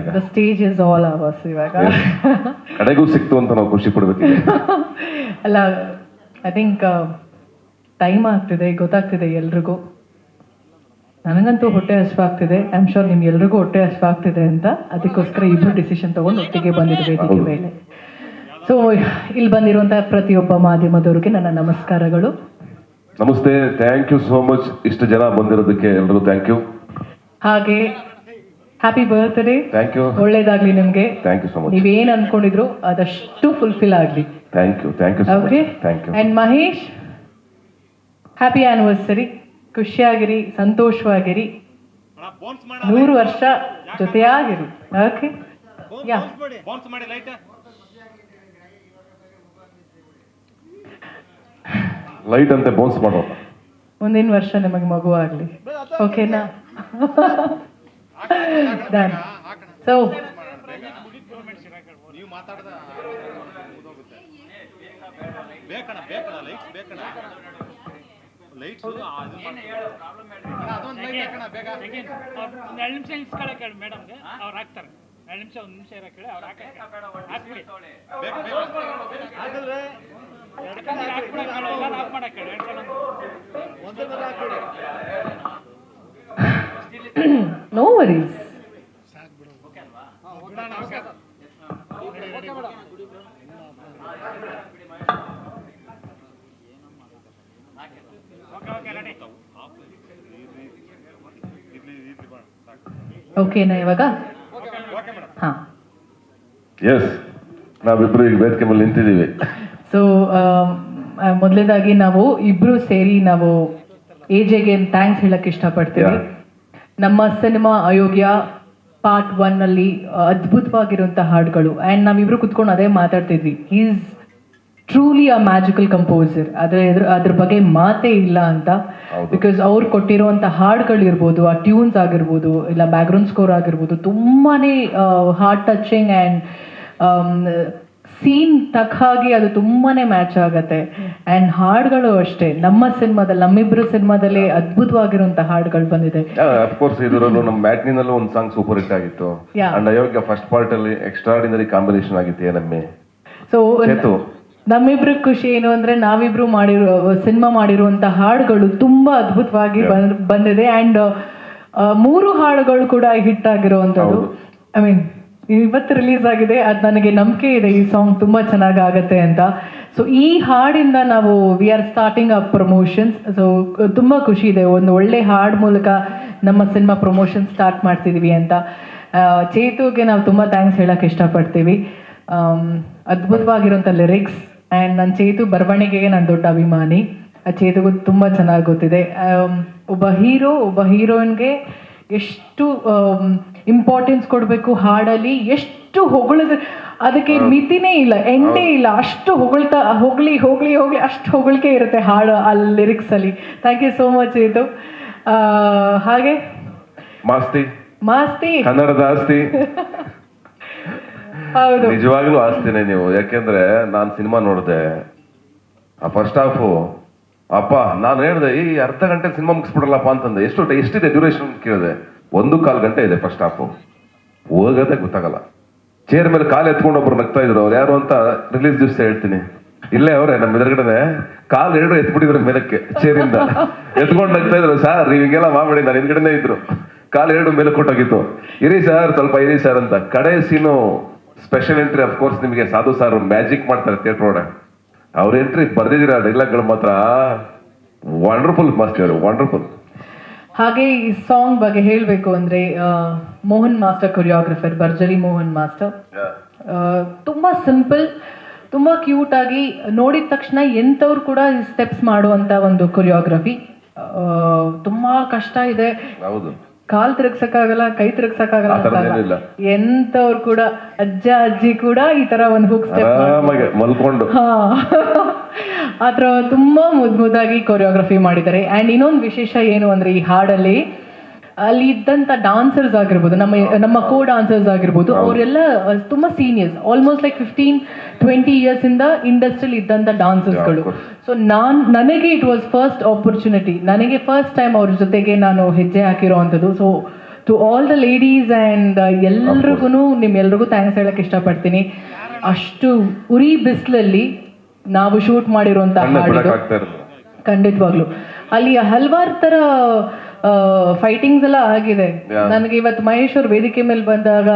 ಈಗ. The stage is all hours ಇವಾಗ. ಕಡೆಗೂ ಸಿಕ್ತು ಅಂತ ನಾವು ಖುಷಿ ಪಡ್ಬೇಕಿದೆ. ಅಲ್ಲ, ಐ ಥಿಂಕ್ ಟೈಮ್ ಆಗ್ತಿದೆ, ಗೊತ್ತಾಗ್ತಿದೆ ಎಲ್ರಿಗೂ. ನನಗಂತೂ ಹೊಟ್ಟೆ ಹಸಿವಾಗ್ತಿದೆ, ಐ ಆಮ್ ಶೋರ್ ನಿಮ್ಗೆ ಎಲ್ರಿಗೂ ಹೊಟ್ಟೆ ಹಸಿವಾಗ್ತಿದೆ ಅಂತ. ಅದಕ್ಕೋಸ್ಕರ ಇಬ್ಬರು ಡಿಸಿಷನ್ ತಗೊಂಡು ಒಟ್ಟಿಗೆ ಬಂದಿದ್ದು ವೇದಿಕೆ ಮೇಲೆ. ಸೊ ಇಲ್ಲಿ ಬಂದಿರುವಂತಹ ಪ್ರತಿಯೊಬ್ಬ ಮಾಧ್ಯಮದವ್ರಿಗೆ ನನ್ನ ನಮಸ್ಕಾರಗಳು. ನಮಸ್ತೆ, ಥ್ಯಾಂಕ್ ಯು ಸೋ ಮಚ್ ಇಷ್ಟು ಜನ ಬಂದಿರೋದಕ್ಕೆ ಎಲ್ಲರೂ ಥ್ಯಾಂಕ್ ಯು. ಹಾಗೆ ಹ್ಯಾಪಿ ಬರ್ತ್ಡೇ. Thank you. ಒಳ್ಳೇದಾಗ್ಲಿ ನಿಮ್ಗೆ. Thank you so much. ನೀವೇನ್ ಅನ್ಕೊಂಡಿದ್ರು ಅದಷ್ಟು ಫುಲ್ಫಿಲ್ ಆಗ್ಲಿ. Thank you so much. Thank you. And Mahesh, happy anniversary. ಖುಷಿಯಾಗಿರಿ, ಸಂತೋಷವಾಗಿರಿ, 100 ವರ್ಷ ಜೊತೆಯಾಗಿರಿ. ಓಕೆ, ಯಾ ಲೈಟ್ ಅಂತೆ ಬೌನ್ಸ್ ಮಾಡೋಣ. ಮುಂದಿನ ವರ್ಷ ನಿಮಗೆ ಮಗು ಆಗ್ಲಿ. ಓಕೆನಾ? ಡನ್. ಸೊ ಮೇಡಮ್ಗೆ ಅವ್ರು ಹಾಕ್ತಾರೆ. 2 ನಿಮಿಷ 1 ನಿಮಿಷ ಇರೋ ಕೇಳಿ ಅವ್ರು ಹಾಕ್ಬಿಡಿ. No worries. ಓಕೆನಾ ಇವಾಗ? ಹಾ, ಎಸ್, ನಾವಿಬ್ರು ಈಗ ವೇದಿಕೆ ಮೇಲೆ ನಿಂತಿದ್ದೀವಿ. ಸೊ ಮೊದಲನೇದಾಗಿ ನಾವು ಇಬ್ರು ಸೇರಿ ನಾವು ಎಜೆಗೆ ಥ್ಯಾಂಕ್ಸ್ ಹೇಳಕ್ ಇಷ್ಟಪಡ್ತೀವಿ. ನಮ್ಮ ಸಿನಿಮಾ ಅಯೋಗ್ಯ ಪಾರ್ಟ್ 1 ಅಲ್ಲಿ ಅದ್ಭುತವಾಗಿರುವಂಥ ಹಾಡುಗಳು, ಆ್ಯಂಡ್ ನಾವಿಬ್ರು ಕುತ್ಕೊಂಡು ಅದೇ ಮಾತಾಡ್ತಿದ್ವಿ. Is truly a magical composer. ಅದ್ರ ಬಗ್ಗೆ ಮಾತೇ ಇಲ್ಲ ಅಂತ. ಬಿಕಾಸ್ ಅವ್ರು ಕೊಟ್ಟಿರುವಂಥ ಹಾಡುಗಳಿರ್ಬೋದು, ಆ ಟ್ಯೂನ್ಸ್ ಆಗಿರ್ಬೋದು, ಇಲ್ಲ ಬ್ಯಾಕ್ಗ್ರೌಂಡ್ ಸ್ಕೋರ್ ಆಗಿರ್ಬೋದು, ತುಂಬಾನೇ ಹಾರ್ಟ್ ಟಚಿಂಗ್ ಆ್ಯಂಡ್ ಸೀನ್ ತಕ್ಕ ಹಾಗೆ ಅದು ತುಂಬಾನೇ ಮ್ಯಾಚ್ ಆಗತ್ತೆ. ಆ್ಯಂಡ್ ಹಾಡುಗಳು ಅಷ್ಟೇ, ನಮ್ಮಿಬ್ರು ಸಿನಿಮಾದಲ್ಲಿ ಅದ್ಭುತವಾಗಿರುವಂಥ ಹಾಡುಗಳು ಬಂದಿದೆ. ಅಫ್ಕೋರ್ಸ್ ಇದರಲ್ಲೂ ನಮ್ಮ ಮ್ಯಾಟ್ನಿನಲ್ಲೂ ಒಂದು ಸಾಂಗ್ ಸೂಪರ್ ಹಿಟ್ ಆಗಿತ್ತು. ಅಂಡ್ ಅಯೋಗ್ಯ ಫಸ್ಟ್ ಪಾರ್ಟ್ ಅಲ್ಲಿ ಎಕ್ಸ್ಟ್ರಾರ್ಡಿನರಿ ಕಾಂಬಿನೇಷನ್ ಆಗಿತ್ತು ಏನಮ್ಮೆ. ಸೊ ನಮ್ಮಿಬ್ರು ಖುಷಿ ಏನು ಅಂದ್ರೆ ನಾವಿಬ್ರು ಸಿನಿಮಾ ಮಾಡಿರುವಂತ ಹಾಡುಗಳು ತುಂಬಾ ಅದ್ಭುತವಾಗಿ ಬಂದಿದೆ. ಅಂಡ್ 3 ಹಾಡುಗಳು ಕೂಡ ಹಿಟ್ ಆಗಿರುವಂತದ್ದು. ಐ ಮೀನ್ ಇವತ್ತು ರಿಲೀಸ್ ಆಗಿದೆ. ಅದು ನನಗೆ ನಂಬಿಕೆ ಇದೆ ಈ ಸಾಂಗ್ ತುಂಬಾ ಚೆನ್ನಾಗಿ ಆಗತ್ತೆ ಅಂತ. ಸೊ ಈ ಹಾಡಿಂದ ನಾವು we are starting up promotions. So ತುಂಬಾ ಖುಷಿ ಇದೆ, ಒಂದು ಒಳ್ಳೆ ಹಾಡು ಮೂಲಕ ನಮ್ಮ ಸಿನಿಮಾ ಪ್ರಮೋಷನ್ ಸ್ಟಾರ್ಟ್ ಮಾಡ್ತಿದೀವಿ ಅಂತ. ಚೇತುಗೆ ನಾವು ತುಂಬಾ ಥ್ಯಾಂಕ್ಸ್ ಹೇಳಕ್ ಇಷ್ಟಪಡ್ತೀವಿ. ಅದ್ಭುತವಾಗಿರುವಂಥ ಲಿರಿಕ್ಸ್. ಆ್ಯಂಡ್ ನನ್ನ ಚೇತು ಬರವಣಿಗೆಗೆ ನಾನು ದೊಡ್ಡ ಅಭಿಮಾನಿ. ಆ ಚೇತುಗೂ ತುಂಬ ಚೆನ್ನಾಗಿ ಗೊತ್ತಿದೆ. ಒಬ್ಬ ಹೀರೋಯಿನ್ಗೆ ಎಷ್ಟು ಇಂಪಾರ್ಟೆನ್ಸ್ ಕೊಡಬೇಕು ಹಾಡಲ್ಲಿ, ಎಷ್ಟು ಹೊಗಳಿದ್ರೆ ಅದಕ್ಕೆ ಮಿತಿನೇ ಇಲ್ಲ, ಎಂಡೇ ಇಲ್ಲ. ಅಷ್ಟು ಹೋಗ್ಲಿ ಅಷ್ಟು ಹೊಗಳಿಕೆ ಇರುತ್ತೆ ಹಾಡು ಆ ಲಿರಿಕ್ಸಲ್ಲಿ. Thank you so much Chethu. ಹಾಗೆ ಮಾಸ್ತಿ ಕನ್ನಡದ ಆಸ್ತಿ. ಹೌದು, ನಿಜವಾಗ್ಲೂ ಆಸ್ತಿನೇ ನೀವು. ಯಾಕೆಂದ್ರೆ ನಾನು ಸಿನಿಮಾ ನೋಡಿದೆ, ಆ ಫಸ್ಟ್ ಹಾಫು ಅಪ್ಪ ನಾನು ಹೇಳಿದೆ ಈ ಅರ್ಧ ಗಂಟೆ ಸಿನಿಮಾ ಮುಗಿಸ್ಬಿಡಲ್ಲಪ್ಪ ಅಂತಂದೆ. ಎಷ್ಟಿದೆ ಡ್ಯೂರೇಷನ್ ಕೇಳಿದೆ, 1.25 ಗಂಟೆ ಇದೆ ಫಸ್ಟ್ ಹಾಫು. ಹೋಗೋದೇ ಗೊತ್ತಾಗಲ್ಲ. ಚೇರ್ ಮೇಲೆ ಕಾಲು ಎತ್ಕೊಂಡು ಒಬ್ರು ನಗ್ತಾ ಇದ್ರು. ಅವ್ರು ಯಾರು ಅಂತ ರಿಲೀಸ್ ದಿವಸ ಹೇಳ್ತೀನಿ. ಇಲ್ಲೇ ಅವ್ರೆ ನಮ್ಮ ಎದುರುಗಡೆ ಕಾಲು 2 ಎತ್ಬಿಟ್ಟಿದ್ರು ಮೇಲಕ್ಕೆ, ಚೇರಿಂದ ಎತ್ಕೊಂಡು ನಗ್ತಾ ಇದ್ರು. ಸರ್ ನೀವು ಹಿಂಗೆಲ್ಲ ಮಾಡ್ಬೇಡಿ, ನಾನು ಹಿಂದ್ಗಡೆನೇ ಇದ್ರು. ಕಾಲು 2 ಮೇಲೆ ಕೊಟ್ಟೋಗಿತ್ತು. ಇರಿ ಸರ್ ಸ್ವಲ್ಪ ಇರಿ ಸರ್ ಅಂತ. ಕಡೆ ಸೀನು ಸ್ಪೆಷಲ್ ಎಂಟ್ರಿ. ಅಫ್ಕೋರ್ಸ್ ನಿಮಗೆ ಸಾಧು ಸಾರ್ ಮ್ಯಾಜಿಕ್ ಮಾಡ್ತಾರೆ ಥಿಯೇಟರ್ ಒಳಗಡೆ. ಅವ್ರ ಎಂಟ್ರಿ ಬರ್ದಿದ್ದೀರಾ ಡೈಲಾಗ್ಗಳು ಮಾತ್ರ ವಂಡರ್ಫುಲ್ ಮಾಸ್ಟರ್, ವಂಡರ್ಫುಲ್. ಹಾಗೆ ಈ ಸಾಂಗ್ ಬಗ್ಗೆ ಹೇಳಬೇಕು ಅಂದ್ರೆ ಮೋಹನ್ ಮಾಸ್ಟರ್ ಕೊರಿಯೋಗ್ರಫರ್, ಭರ್ಜರಿ ಮೋಹನ್ ಮಾಸ್ಟರ್. ತುಂಬಾ ಸಿಂಪಲ್, ತುಂಬಾ ಕ್ಯೂಟ್ ಆಗಿ ನೋಡಿದ ತಕ್ಷಣ ಎಂಥವ್ರು ಕೂಡ ಸ್ಟೆಪ್ಸ್ ಮಾಡುವಂತ ಒಂದು ಕೊರಿಯೋಗ್ರಫಿ. ತುಂಬಾ ಕಷ್ಟ ಇದೆ. ಕಾಲ್ ತಿರುಗ್ಸಕ್ಕಾಗಲ್ಲ, ಕೈ ತಿರುಗ್ಸಕ್ಕಾಗಲ್ಲ. ಎಂತವ್ರು ಕೂಡ ಅಜ್ಜಿ ಕೂಡ ಈ ತರ ಒಂದು ಹುಕ್ ಸ್ಟೆಪ್ ಮಲ್ಕೊಂಡು ಆತರ ತುಂಬಾ ಮುದ್ದಾಗಿ ಕೊರಿಯೋಗ್ರಫಿ ಮಾಡಿದ್ದಾರೆ. ಅಂಡ್ ಇನ್ನೊಂದು ವಿಶೇಷ ಏನು ಅಂದ್ರೆ ಈ ಹಾಡಲ್ಲಿ ಅಲ್ಲಿ ಇದ್ದಂತ ಡಾನ್ಸರ್ಸ್ ಆಗಿರ್ಬೋದು, ನಮ್ಮ ಕೋ ಡಾನ್ಸರ್ಸ್ ಆಗಿರ್ಬೋದು, ಅವರೆಲ್ಲ ತುಂಬಾ ಸೀನಿಯರ್ಸ್, ಆಲ್ಮೋಸ್ಟ್ ಲೈಕ್ 15-20 ಇಯರ್ಸ್ ಇಂದ ಇಂಡಸ್ಟ್ರಿಯಲ್ಲಿ ಇದ್ದಂತ ಡಾನ್ಸರ್ಸ್ಗಳು. ಸೊ ನನಗೆ ಇಟ್ ವಾಸ್ ಫಸ್ಟ್ ಆಪರ್ಚುನಿಟಿ, ನನಗೆ ಫಸ್ಟ್ ಟೈಮ್ ಅವ್ರ ಜೊತೆಗೆ ನಾನು ಹೆಜ್ಜೆ ಹಾಕಿರೋ ಅಂಥದ್ದು. So to all the ladies and ಎಲ್ರಿಗೂ ನಿಮ್ಮೆಲ್ರಿಗೂ ಥ್ಯಾಂಕ್ಸ್ ಹೇಳಕ್ಕೆ ಇಷ್ಟಪಡ್ತೀನಿ. ಅಷ್ಟು ಉರಿ ಬಿಸಿಲಲ್ಲಿ ನಾವು ಶೂಟ್ ಮಾಡಿರುವಂಥ ಹಾಡಿದು ಖಂಡಿತವಾಗ್ಲು ಅಲ್ಲಿ ಹಲವಾರು ಥರ ಫೈಟಿಂಗ್ಸ್ ಎಲ್ಲ ಆಗಿದೆ. ನನಗೆ ಇವತ್ತು ಮಹೇಶ್ ಅವ್ರ ವೇದಿಕೆ ಮೇಲೆ ಬಂದಾಗ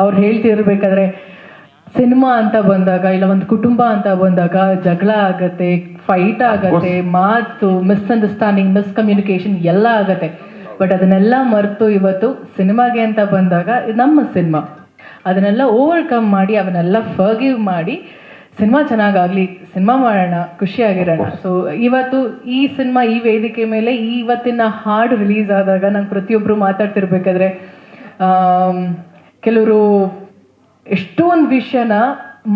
ಅವ್ರು ಹೇಳ್ತಿರ್ಬೇಕಾದ್ರೆ ಸಿನಿಮಾ ಅಂತ ಬಂದಾಗ ಇಲ್ಲ ಒಂದು ಕುಟುಂಬ ಅಂತ ಬಂದಾಗ ಜಗಳ ಆಗತ್ತೆ, ಫೈಟ್ ಆಗತ್ತೆ, ಮಾತು ಮಿಸ್ಅಂಡರ್ಸ್ಟ್ಯಾಂಡಿಂಗ್, ಮಿಸ್ಕಮ್ಯುನಿಕೇಶನ್ ಎಲ್ಲ ಆಗತ್ತೆ. ಬಟ್ ಅದನ್ನೆಲ್ಲ ಮರೆತು ಇವತ್ತು ಸಿನಿಮಾಗೆ ಅಂತ ಬಂದಾಗ ನಮ್ಮ ಸಿನಿಮಾ ಅದನ್ನೆಲ್ಲ ಓವರ್ಕಮ್ ಮಾಡಿ ಅವನ್ನೆಲ್ಲ ಫರ್ಗಿವ್ ಮಾಡಿ ಸಿನಿಮಾ ಚೆನ್ನಾಗಾಗಲಿ, ಸಿನಿಮಾ ಮಾಡೋಣ, ಖುಷಿಯಾಗಿರೋಣ. ಸೊ ಇವತ್ತು ಈ ಸಿನಿಮಾ ಈ ವೇದಿಕೆ ಮೇಲೆ ಇವತ್ತಿನ ಹಾಡು ರಿಲೀಸ್ ಆದಾಗ ನಂಗೆ ಪ್ರತಿಯೊಬ್ಬರು ಮಾತಾಡ್ತಿರ್ಬೇಕಾದ್ರೆ ಕೆಲವರು ಎಷ್ಟೊಂದು ವಿಷಯನ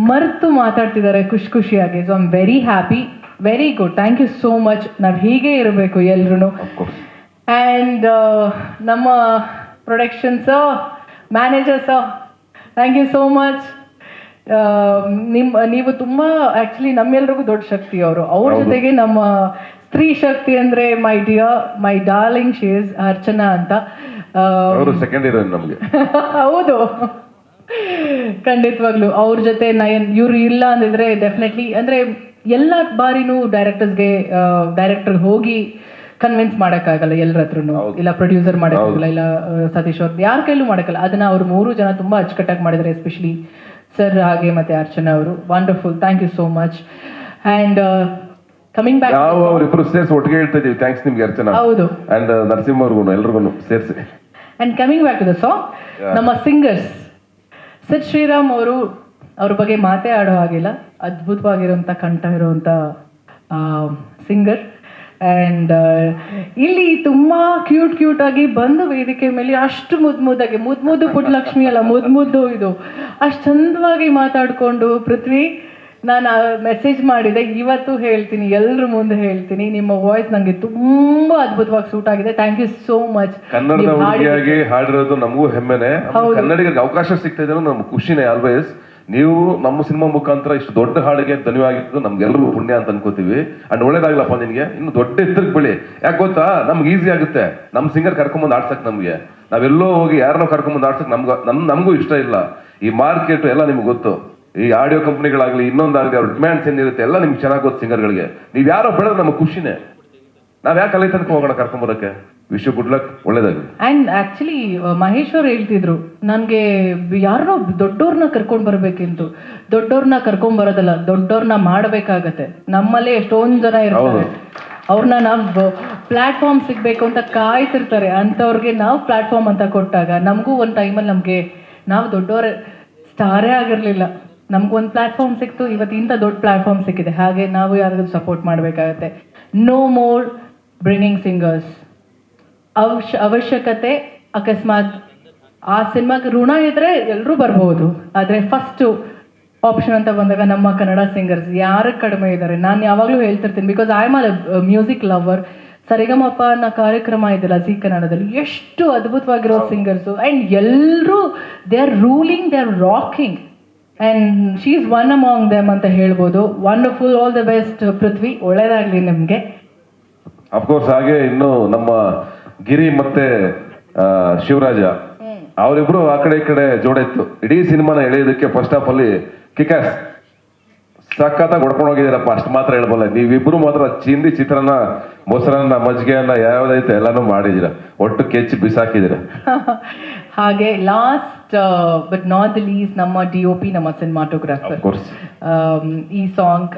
ಮರೆತು ಮಾತಾಡ್ತಿದ್ದಾರೆ ಖುಷಿಯಾಗಿ. So I am very happy, very good, thank you so much. ನಾವು ಹೀಗೆ ಇರಬೇಕು ಎಲ್ರೂ. ಆ್ಯಂಡ್ ನಮ್ಮ productions managers, thank you so much. ನೀವು ತುಂಬ ಆ್ಯಕ್ಚುಲಿ ನಮ್ಮೆಲ್ರಿಗೂ ದೊಡ್ಡ ಶಕ್ತಿ ಅವರು. ಅವ್ರ ಜೊತೆಗೆ ನಮ್ಮ ಸ್ತ್ರೀ ಶಕ್ತಿ ಅಂದರೆ my darling she is Archana ಅಂತ. ಸೆಕೆಂಡ್ ಹೀರೋಯಿನ್ ನಮಗೆ. ಹೌದು, ಖಂಡಿತವಾಗ್ಲು ಅವ್ರ ಜೊತೆ ಇವ್ರು ಇಲ್ಲ ಅಂದಿದ್ರೆ ಡೆಫಿನೆಟ್ಲಿ ಅಂದರೆ ಎಲ್ಲ ಬಾರಿನೂ ಡೈರೆಕ್ಟರ್ಗೆ ಹೋಗಿ ಕನ್ವಿನ್ಸ್ ಮಾಡೋಕ್ಕಾಗಲ್ಲ ಎಲ್ಲರ ಹತ್ರನು, ಇಲ್ಲ ಪ್ರೊಡ್ಯೂಸರ್ ಮಾಡೋಕ್ಕಾಗಲ್ಲ, ಇಲ್ಲ ಸತೀಶ್ ಅವ್ರು ಯಾರ ಕೈಲೂ ಮಾಡೋಕ್ಕಲ್ಲ. ಅದನ್ನ ಅವ್ರು 3 ಜನ ತುಂಬ ಅಚ್ಚುಕಟ್ಟಾಗಿ ಮಾಡಿದ್ದಾರೆ, ಎಸ್ಪೆಷಲಿ ಸರ್ ಹಾಗೆ ಮತ್ತೆ ಅರ್ಚನಾ ಅವರು. Wonderful, thank you so much. And coming back, ನಾವು ಅವರಿಬ್ಬರು ಸೇರಿಸಿ ಒಟ್ಟಿಗೆ ಹೇಳ್ತಾ ಇದೀವಿ ಥ್ಯಾಂಕ್ಸ್ ನಿಮ್ಗೆ ಅರ್ಚನಾ. ಹೌದು, ಅಂಡ್ ನರಸಿಂಹ ಅವ್ರಿಗೂ ಎಲ್ರಿಗೂ ಸೇರಿಸಿ. And coming back to the song, ನಮ್ಮ ಸಿಂಗರ್ಸ್ ಸಿದ್ ಶ್ರೀರಾಮ್ ಅವರು, ಅವ್ರ ಬಗ್ಗೆ ಮಾತೇ ಆಡೋ ಹಾಗಿಲ್ಲ. ಅದ್ಭುತವಾಗಿರೋಂಥ ಕಂಠ ಇರುವಂಥ ಸಿಂಗರ್. ಆ್ಯಂಡ್ ಇಲ್ಲಿ ತುಂಬ ಕ್ಯೂಟ್ ಆಗಿ ಬಂದು ವೇದಿಕೆ ಮೇಲೆ ಅಷ್ಟು ಮುದ್ದಾಗಿ ಮುದ್ದು ಪುಟ್ಟಲಕ್ಷ್ಮಿ ಅಲ್ಲ, ಮುದ್ದು ಇದು ಅಷ್ಟು ಚಂದವಾಗಿ ಮಾತಾಡಿಕೊಂಡು ಪೃಥ್ವಿ, ನಾನು ಮೆಸೇಜ್ ಮಾಡಿದೆ, ಇವತ್ತು ಹೇಳ್ತೀನಿ, ಎಲ್ಲರ ಮುಂದೆ ಹೇಳ್ತೀನಿ, ನಿಮ್ಮ ವಾಯ್ಸ್ ನನಗೆ ತುಂಬ ಅದ್ಭುತವಾಗಿ ಸೂಟ್ ಆಗಿದೆ. Thank you so much. ಕನ್ನಡದ ಹುಡುಗಿಯಾಗಿ ಹಾಡಿರೋದು ನಮಗೂ ಹೆಮ್ಮೆನೆ. ಕನ್ನಡಿಗರಿಗೆ ಅವಕಾಶ ಸಿಗ್ತಾ ಇದೆ ನಮ್ಗೆ ಖುಷಿನೇ ಆಲ್ವೇಸ್. ನೀವು ನಮ್ಮ ಸಿನಿಮಾ ಮುಖಾಂತರ ಇಷ್ಟು ದೊಡ್ಡ ಹಾಡಿಗೆ ಧನ್ಯವಾಗಿದ್ದು ನಮ್ಗೆಲ್ಲರಿಗೂ ಪುಣ್ಯ ಅಂತ ಅನ್ಕೋತೀವಿ. ಅಂಡ್ ಒಳ್ಳೇದಾಗ್ಲಪ್ಪ ನಿನ್ಗೆ, ಇನ್ನು ದೊಡ್ಡ ಎತ್ತರಕ್ಕೆ ಬೆಳಿ. ಯಾಕೆ ಗೊತ್ತಾ, ನಮ್ಗೆ ಈಸಿ ಆಗುತ್ತೆ ನಮ್ಮ ಸಿಂಗರ್ ಕರ್ಕೊಂಬಂದು ಆಡ್ಸಕ್. ನಮ್ಗೆ ನಾವೆಲ್ಲೋ ಹೋಗಿ ಯಾರನ್ನೋ ಕರ್ಕೊಂಬಂದು ಆಡ್ಸಕ್ ನಮಗೂ ಇಷ್ಟ ಇಲ್ಲ. ಈ ಮಾರ್ಕೆಟ್ ಎಲ್ಲ ನಿಮ್ಗೆ ಗೊತ್ತು, ಈ ಆಡಿಯೋ ಕಂಪ್ನಿಗಳಾಗ್ಲಿ ಇನ್ನೊಂದಾಗ್ಲಿ ಅವ್ರ ಡಿಮ್ಯಾಂಡ್ಸ್ ಏನಿರುತ್ತೆ ಎಲ್ಲ ನಿಮ್ಗೆ ಚೆನ್ನಾಗಿ ಗೊತ್ತು. ಸಿಂಗರ್ಗಳಿಗೆ ನೀವು ಯಾರೋ ಬೆಳೆದ್ರೆ ನಮ್ಗೆ ಖುಷಿನೇ. ನಾವ್ ಯಾಕೆ ಅಲ್ಲಿ ತನಕ ಹೋಗೋಣ ಕರ್ಕೊಂಬರಕ್ಕೆ. ವಿಶ್ ಯು ಗುಡ್ ಲಕ್, ಒಳ್ಳೇದಾಗ್ಲಿ. ಆ್ಯಂಡ್ ಆ್ಯಕ್ಚುಲಿ ಮಹೇಶ್ ಅವ್ರು ಹೇಳ್ತಿದ್ರು ನನಗೆ ಯಾರನ್ನೋ ದೊಡ್ಡವ್ರನ್ನ ಕರ್ಕೊಂಡು ಬರ್ಬೇಕಿಂತು. ದೊಡ್ಡವ್ರನ್ನ ಕರ್ಕೊಂಬರೋದಲ್ಲ, ದೊಡ್ಡವ್ರನ್ನ ಮಾಡಬೇಕಾಗತ್ತೆ. ನಮ್ಮಲ್ಲೇ ಎಷ್ಟೊಂದು ಜನ ಇರ್ತಾರೆ, ಅವ್ರನ್ನ ನಾವು ಪ್ಲಾಟ್ಫಾರ್ಮ್ ಸಿಗಬೇಕು ಅಂತ ಕಾಯ್ತಿರ್ತಾರೆ. ಅಂಥವ್ರಿಗೆ ನಾವು ಪ್ಲಾಟ್ಫಾರ್ಮ್ ಅಂತ ಕೊಟ್ಟಾಗ ನಮಗೂ ಒಂದು ಟೈಮಲ್ಲಿ ನಾವು ದೊಡ್ಡವ್ರ ಸ್ಟಾರೇ ಆಗಿರಲಿಲ್ಲ, ನಮ್ಗೊಂದು ಪ್ಲಾಟ್ಫಾರ್ಮ್ ಸಿಕ್ತು, ಇವತ್ತು ಇಂಥ ದೊಡ್ಡ ಪ್ಲಾಟ್ಫಾರ್ಮ್ ಸಿಕ್ಕಿದೆ. ಹಾಗೆ ನಾವು ಯಾರಿಗೂ ಸಪೋರ್ಟ್ ಮಾಡಬೇಕಾಗತ್ತೆ. No more bringing singers. ಅವಶ್ಯಕತೆ ಅಕಸ್ಮಾತ್ ಆ ಸಿನಿಮಾಗೆ ಋಣ ಇದ್ರೆ ಎಲ್ಲರೂ ಬರ್ಬೋದು, ಆದರೆ ಫಸ್ಟು ಆಪ್ಷನ್ ಅಂತ ಬಂದಾಗ ನಮ್ಮ ಕನ್ನಡ ಸಿಂಗರ್ಸ್ ಯಾರು ಕಡಿಮೆ ಇದ್ದಾರೆ. ನಾನು ಯಾವಾಗಲೂ ಹೇಳ್ತಿರ್ತೀನಿ, because I am a music lover. Sarigamapa ಅನ್ನೋ ಕಾರ್ಯಕ್ರಮ ಇದೆಲ್ಲ ಜಿ ಕನ್ನಡದಲ್ಲಿ, ಎಷ್ಟು ಅದ್ಭುತವಾಗಿರೋ ಸಿಂಗರ್ಸು. ಆ್ಯಂಡ್ ಎಲ್ಲರೂ they are ruling, they are rocking, and she is one among them ಅಂತ ಹೇಳ್ಬೋದು. Wonderful, all the best Prithvi, ಒಳ್ಳೇದಾಗಲಿ ನಿಮಗೆ. ಅಫ್ಕೋರ್ಸ್ ಹಾಗೆ ಇನ್ನು ನಮ್ಮ ಗಿರಿ ಮತ್ತೆ ಶಿವರಾಜ ಅವರಿಬ್ರು ಆ ಕಡೆ ಈ ಕಡೆ ಜೋಡಿತ್ತು. ಇಡೀ ಸಿನಿಮಾನ ಎಳೆಯೋದಕ್ಕೆ ಫಸ್ಟ್ ಹಾಫ್ ಅಲ್ಲಿ ಕಿಕಾಸ್ ಸಖತ್ತಾಗಿ ಹೊಡ್ಕೊಂಡು ಹೋಗಿದ್ದೀರಪ್ಪ, ಅಷ್ಟು ಮಾತ್ರ ಹೇಳ್ಬಲ್ಲ. ನೀವಿಬ್ರು ಮಾತ್ರ ಚಿಂದಿ ಚಿತ್ರಾನ್ನ, ಮೊಸರನ್ನ, ಮಜ್ಜಿಗೆಯನ್ನ ಯಾವ್ದೈತೆ ಎಲ್ಲಾನು ಮಾಡಿದೀರ, ಒಟ್ಟು ಕೆಚ್ಚಿ ಬಿಸಾಕಿದ್ದೀರ. ಹಾಗೆ last but not the least ನಮ್ಮ DOP, ನಮ್ಮ ಸಿನಿಮಾಟೋಗ್ರಾಫರ್. ಈ ಸಾಂಗ್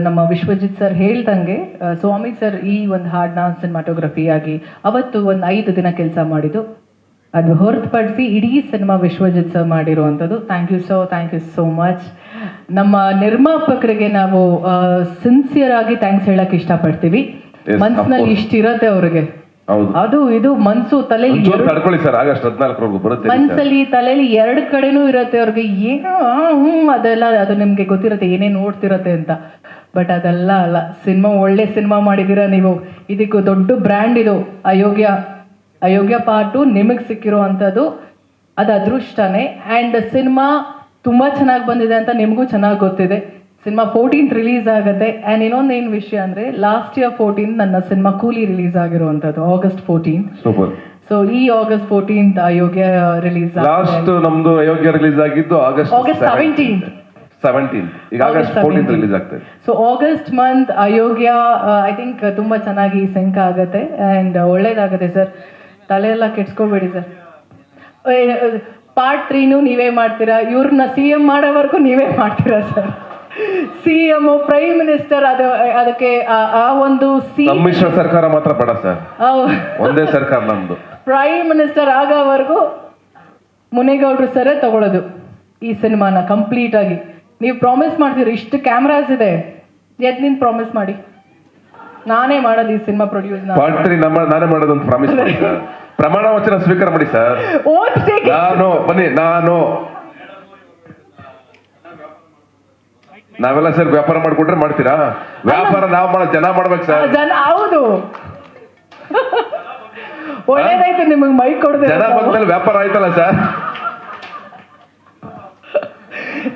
ನಮ್ಮ ವಿಶ್ವಜಿತ್ ಸರ್ ಹೇಳ್ದಂಗೆ ಸ್ವಾಮಿ ಸರ್ ಈ ಒಂದು ಹಾಡನ್ನ ಸಿನಿಮಾಟೋಗ್ರಫಿ ಆಗಿ ಅವತ್ತು ಒಂದು 5 ದಿನ ಕೆಲಸ ಮಾಡಿದ್ದು. ಅದು ಹೊರತುಪಡಿಸಿ ಇಡೀ ಸಿನಿಮಾ ವಿಶ್ವಜಿತ್ ಸರ್ ಮಾಡಿರುವಂಥದ್ದು. Thank you so much. ನಮ್ಮ ನಿರ್ಮಾಪಕರಿಗೆ ನಾವು ಸಿನ್ಸಿಯರ್ ಆಗಿ ಥ್ಯಾಂಕ್ಸ್ ಹೇಳಕ್ ಇಷ್ಟಪಡ್ತೀವಿ. ಮನ್ಸಿನಲ್ಲಿ ಇಷ್ಟಿರತ್ತೆ ಅವ್ರಿಗೆ, ಅದು ಇದು ಮನ್ಸು ತಲೆಯಲ್ಲಿ ಮನ್ಸಲ್ಲಿ ತಲೆಯಲ್ಲಿ 2 ಕಡೆನೂ ಇರತ್ತೆ ಅವ್ರಿಗೆ. ಏನೋ ಅದೆಲ್ಲ ಅದು ನಿಮ್ಗೆ ಗೊತ್ತಿರತ್ತೆ ಏನೇನು ನೋಡ್ತಿರತ್ತೆ ಅಂತ. ಬಟ್ ಅದೆಲ್ಲ ಅಲ್ಲ, ಸಿನಿಮಾ ಒಳ್ಳೆ ಸಿನಿಮಾ ಮಾಡಿದ್ದೀರಾ ನೀವು. ಇದಕ್ಕೂ ದೊಡ್ಡ ಬ್ರ್ಯಾಂಡ್ ಇದು ಅಯೋಗ್ಯ ಪಾರ್ಟು ನಿಮಗೆ ಸಿಕ್ಕಿರೋ ಅಂಥದ್ದು, ಅದು ಅದೃಷ್ಟನೇ. ಆ್ಯಂಡ್ ಸಿನಿಮಾ ತುಂಬ ಚೆನ್ನಾಗಿ ಬಂದಿದೆ ಅಂತ ನಿಮಗೂ ಚೆನ್ನಾಗಿ ಗೊತ್ತಿದೆ. ಸಿನಿಮಾ 14th ರಿಲೀಸ್ ಆಗುತ್ತೆ. ಆ್ಯಂಡ್ ಇನ್ನೊಂದೇನು ವಿಷಯ ಅಂದರೆ ಲಾಸ್ಟ್ ಇಯರ್ 14th ನನ್ನ ಸಿನಿಮಾ ಕೂಲಿ ರಿಲೀಸ್ ಆಗಿರುವಂಥದ್ದು, August 14th. ಸೊ ಈ August 14th ಅಯೋಗ್ಯ ರಿಲೀಸ್ ಲಾಸ್ಟ್ ನಮ್ದು ಅಯೋಗ್ಯ ರಿಲೀಸ್ ಆಗಿದ್ದು August 17th. 17th. ಈಗ ಆಗಸ್ಟ್ 14th ರಿಲೀಸ್ ಆಗ್ತದೆ. So August month Ayogya I think ತುಂಬಾ ಚೆನ್ನಾಗಿ ಸಿಂಕ್ ಆಗುತ್ತೆ ಅಂಡ್ ಒಳ್ಳೇದಾಗುತ್ತೆ ಸರ್. ತಲೆ ಎಲ್ಲ ಕೆಡ್ಸ್ಕೋಬೇಡಿ ಸರ್. ಪಾರ್ಟ್ 3 ನೀವೇ ಮಾಡ್ತೀರಾ, ಇವ್ರನ್ನ CM ಮಾಡೋವರೆಗೂ ನೀವೇ ಮಾಡ್ತೀರಾ ಸರ್. CM ಪ್ರೈಮ್ ಮಿನಿಸ್ಟರ್ ಅದಕ್ಕೆ ಆ ಒಂದು ಸಮ್ಮಿಶ್ರ ಸರ್ಕಾರ ಮಾತ್ರ ಬೇಡ ಸರ್, ಒಂದೇ ಸರ್ಕಾರ ನಮ್ದು. ಪ್ರೈಮ್ ಮಿನಿಸ್ಟರ್ ಆಗೋವರೆಗೂ ಮುನೇಗೌಡರು ಸರೇ ತಗೊಳ್ಳೋದು ಈ ಸಿನಿಮಾನ ಕಂಪ್ಲೀಟ್ ಆಗಿ. ನೀವು ಪ್ರಾಮಿಸ್ ಮಾಡ್ತೀರಿ, ಇಷ್ಟು ಕ್ಯಾಮ್ರಾಸ್ ಇದೆ, ನಿನ್ ಪ್ರಾಮಿಸ್ ಮಾಡಿ. ನಾನೇ ಮಾಡೋದು ಈ ಸಿನಿಮಾ ಪ್ರೊಡ್ಯೂಸ್. ಪಾರ್ಟ್ 3 ನಾನೇ ಮಾಡೋದು ಅಂತ ಪ್ರಾಮಿಸ್ ಮಾಡಿ ಸರ್. ಪ್ರಮಾಣ ವಚನ ಸ್ವೀಕಾರ ಮಾಡಿ ಸರ್. ನಾನು ನಾವೆಲ್ಲ ಸರ್ ವ್ಯಾಪಾರ ಮಾಡ್ಕೊಟ್ರೆ ಮಾಡ್ತೀರಾ? ವ್ಯಾಪಾರ ನಾವು ಮಾಡೋ ಜನ ಮಾಡ್ಬೇಕು ಸರ್. ಜನ ಹೌದು, ಒಳ್ಳೇದಾಯ್ತು ನಿಮಗೆ ಮೈಕ್ ಕೊಡದೆ. ಜನ ಬಂದ್ಮೇಲೆ ವ್ಯಾಪಾರ ಆಯ್ತಲ್ಲ ಸರ್.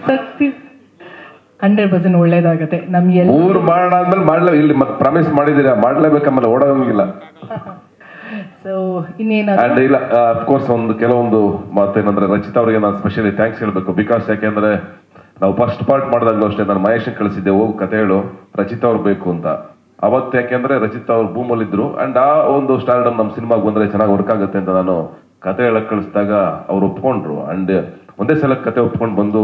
ಸತ್ಯ 100% ಒಳ್ಳೇದಾಗತ್ತೆ. ನಮ್ಗೆ ಊರು ಮಾಡೋಣ ಆದ್ಮೇಲೆ ಇಲ್ಲಿ ಮತ್ತೆ ಪ್ರಾಮಿಸ್ ಮಾಡಿದೀರಾ, ಮಾಡ್ಲೇಬೇಕಮ್ಮಲ್ಲ, ಓಡೋಂಗಿಲ್ಲ. ಸೊ ಇನ್ನೇನಾದ್ರು ಇಲ್ಲ ಅಫ್ಕೋರ್ಸ್ ಒಂದು ಕೆಲವೊಂದು ಮಾತೇನಂದ್ರೆ ರಚಿತಾ ಅವರಿಗೆ ನಾನು ಸ್ಪೆಷಲಿ ಥ್ಯಾಂಕ್ಸ್ ಹೇಳ್ಬೇಕು. ಬಿಕಾಸ್ ಯಾಕೆಂದ್ರೆ ನಾವು ಫಸ್ಟ್ ಪಾರ್ಟ್ ಮಾಡಿದಾಗಲೂ ಅಷ್ಟೇ ನಾನು ಮಹೇಶ್ ಕಳಿಸಿದ್ದೆ, ಹೋಗಿ ಕತೆ ಹೇಳು ರಚಿತಾ ಅವ್ರು ಬೇಕು ಅಂತ. ಅವತ್ತು ಯಾಕೆಂದ್ರೆ ರಚಿತಾ ಅವ್ರು ಭೂಮಲ್ಲಿ ಇದ್ರು ಅಂಡ್ ಆ ಒಂದು ಸ್ಟಾರ್ಡಮ್ ನಮ್ಮ ಸಿನಿಮಾಗೆ ಬಂದ್ರೆ ಚೆನ್ನಾಗಿ ವರ್ಕ್ ಆಗುತ್ತೆ ಅಂತ ನಾನು ಕತೆ ಹೇಳಕ್ ಕಳಿಸಿದಾಗ ಅವ್ರು ಒಪ್ಕೊಂಡ್ರು. ಅಂಡ್ ಒಂದೇ ಸಲ ಕತೆ ಒಪ್ಕೊಂಡು ಬಂದು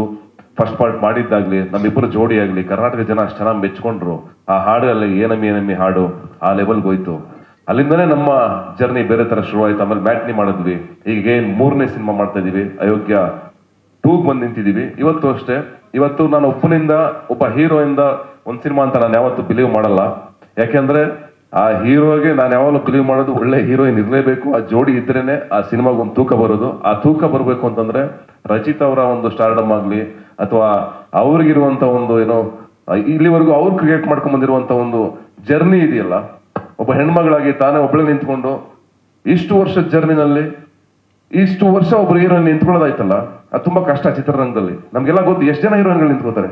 ಫಸ್ಟ್ ಪಾರ್ಟ್ ಮಾಡಿದ್ದಾಗ್ಲಿ, ನಮ್ಮಿಬ್ಬರು ಜೋಡಿ ಆಗ್ಲಿ, ಕರ್ನಾಟಕ ಜನ ಅಷ್ಟು ಚೆನ್ನಾಗಿ ಮೆಚ್ಕೊಂಡ್ರು. ಆ ಹಾಡು ಅಲ್ಲಿ ಏನಮ್ಮಿ ಹಾಡು ಆ ಲೆವೆಲ್ಗೆ ಹೋಯ್ತು. ಅಲ್ಲಿಂದನೇ ನಮ್ಮ ಜರ್ನಿ ಬೇರೆ ತರ ಶುರು ಆಯ್ತು. ಆಮೇಲೆ ಮ್ಯಾಟ್ನಿ ಮಾಡಿದ್ವಿ, ಈಗ ಏನ್ 3ನೇ ಸಿನಿಮಾ ಮಾಡ್ತಾ ಇದೀವಿ, ಅಯೋಗ್ಯ 2 ಬಂದು ನಿಂತಿದೀವಿ. ಇವತ್ತು ಅಷ್ಟೇ, ಇವತ್ತು ನಾನು ಒಬ್ಬನಿಂದ ಒಬ್ಬ ಹೀರೋ ಇಂದ ಒಂದ್ ಸಿನಿಮಾ ಅಂತ ನಾನು ಯಾವತ್ತೂ ಬಿಲೀವ್ ಮಾಡಲ್ಲ. ಯಾಕೆಂದ್ರೆ ಆ ಹೀರೋಗೆ ನಾನು ಯಾವಾಗಲೂ ಬಿಲೀವ್ ಮಾಡೋದು ಒಳ್ಳೆ ಹೀರೋಯಿನ್ ಇರಲೇಬೇಕು, ಆ ಜೋಡಿ ಇದ್ರೇನೆ ಆ ಸಿನಿಮಾಗೆ ಒಂದು ತೂಕ ಬರೋದು. ಆ ತೂಕ ಬರಬೇಕು ಅಂತಂದ್ರೆ ರಚಿತ್ ಅವರ ಒಂದು ಸ್ಟಾರ್ಡಮ್ ಆಗ್ಲಿ ಅಥವಾ ಅವ್ರಿಗಿರುವಂತ ಒಂದು ಏನೋ ಇಲ್ಲಿವರೆಗೂ ಅವ್ರು ಕ್ರಿಯೇಟ್ ಮಾಡ್ಕೊಂಡ್ ಬಂದಿರುವಂತ ಒಂದು ಜರ್ನಿ ಇದೆಯಲ್ಲ, ಒಬ್ಬ ಹೆಣ್ಮಗಳಾಗಿ ತಾನೇ ಒಬ್ಬಳೆ ನಿಂತ್ಕೊಂಡು ಇಷ್ಟು ವರ್ಷದ ಜರ್ನಿನಲ್ಲಿ ಇಷ್ಟು ವರ್ಷ ಒಬ್ರು ಹೀರೋಯಿನ್ ನಿಂತ್ಕೊಳ್ಳೋದಾಯ್ತಲ್ಲ, ಅದು ತುಂಬಾ ಕಷ್ಟ ಚಿತ್ರರಂಗದಲ್ಲಿ. ನಮ್ಗೆಲ್ಲ ಗೊತ್ತು ಎಷ್ಟು ಜನ ಹೀರೋಯಿನ್ಗಳು ನಿಂತ್ಕೋತಾರೆ,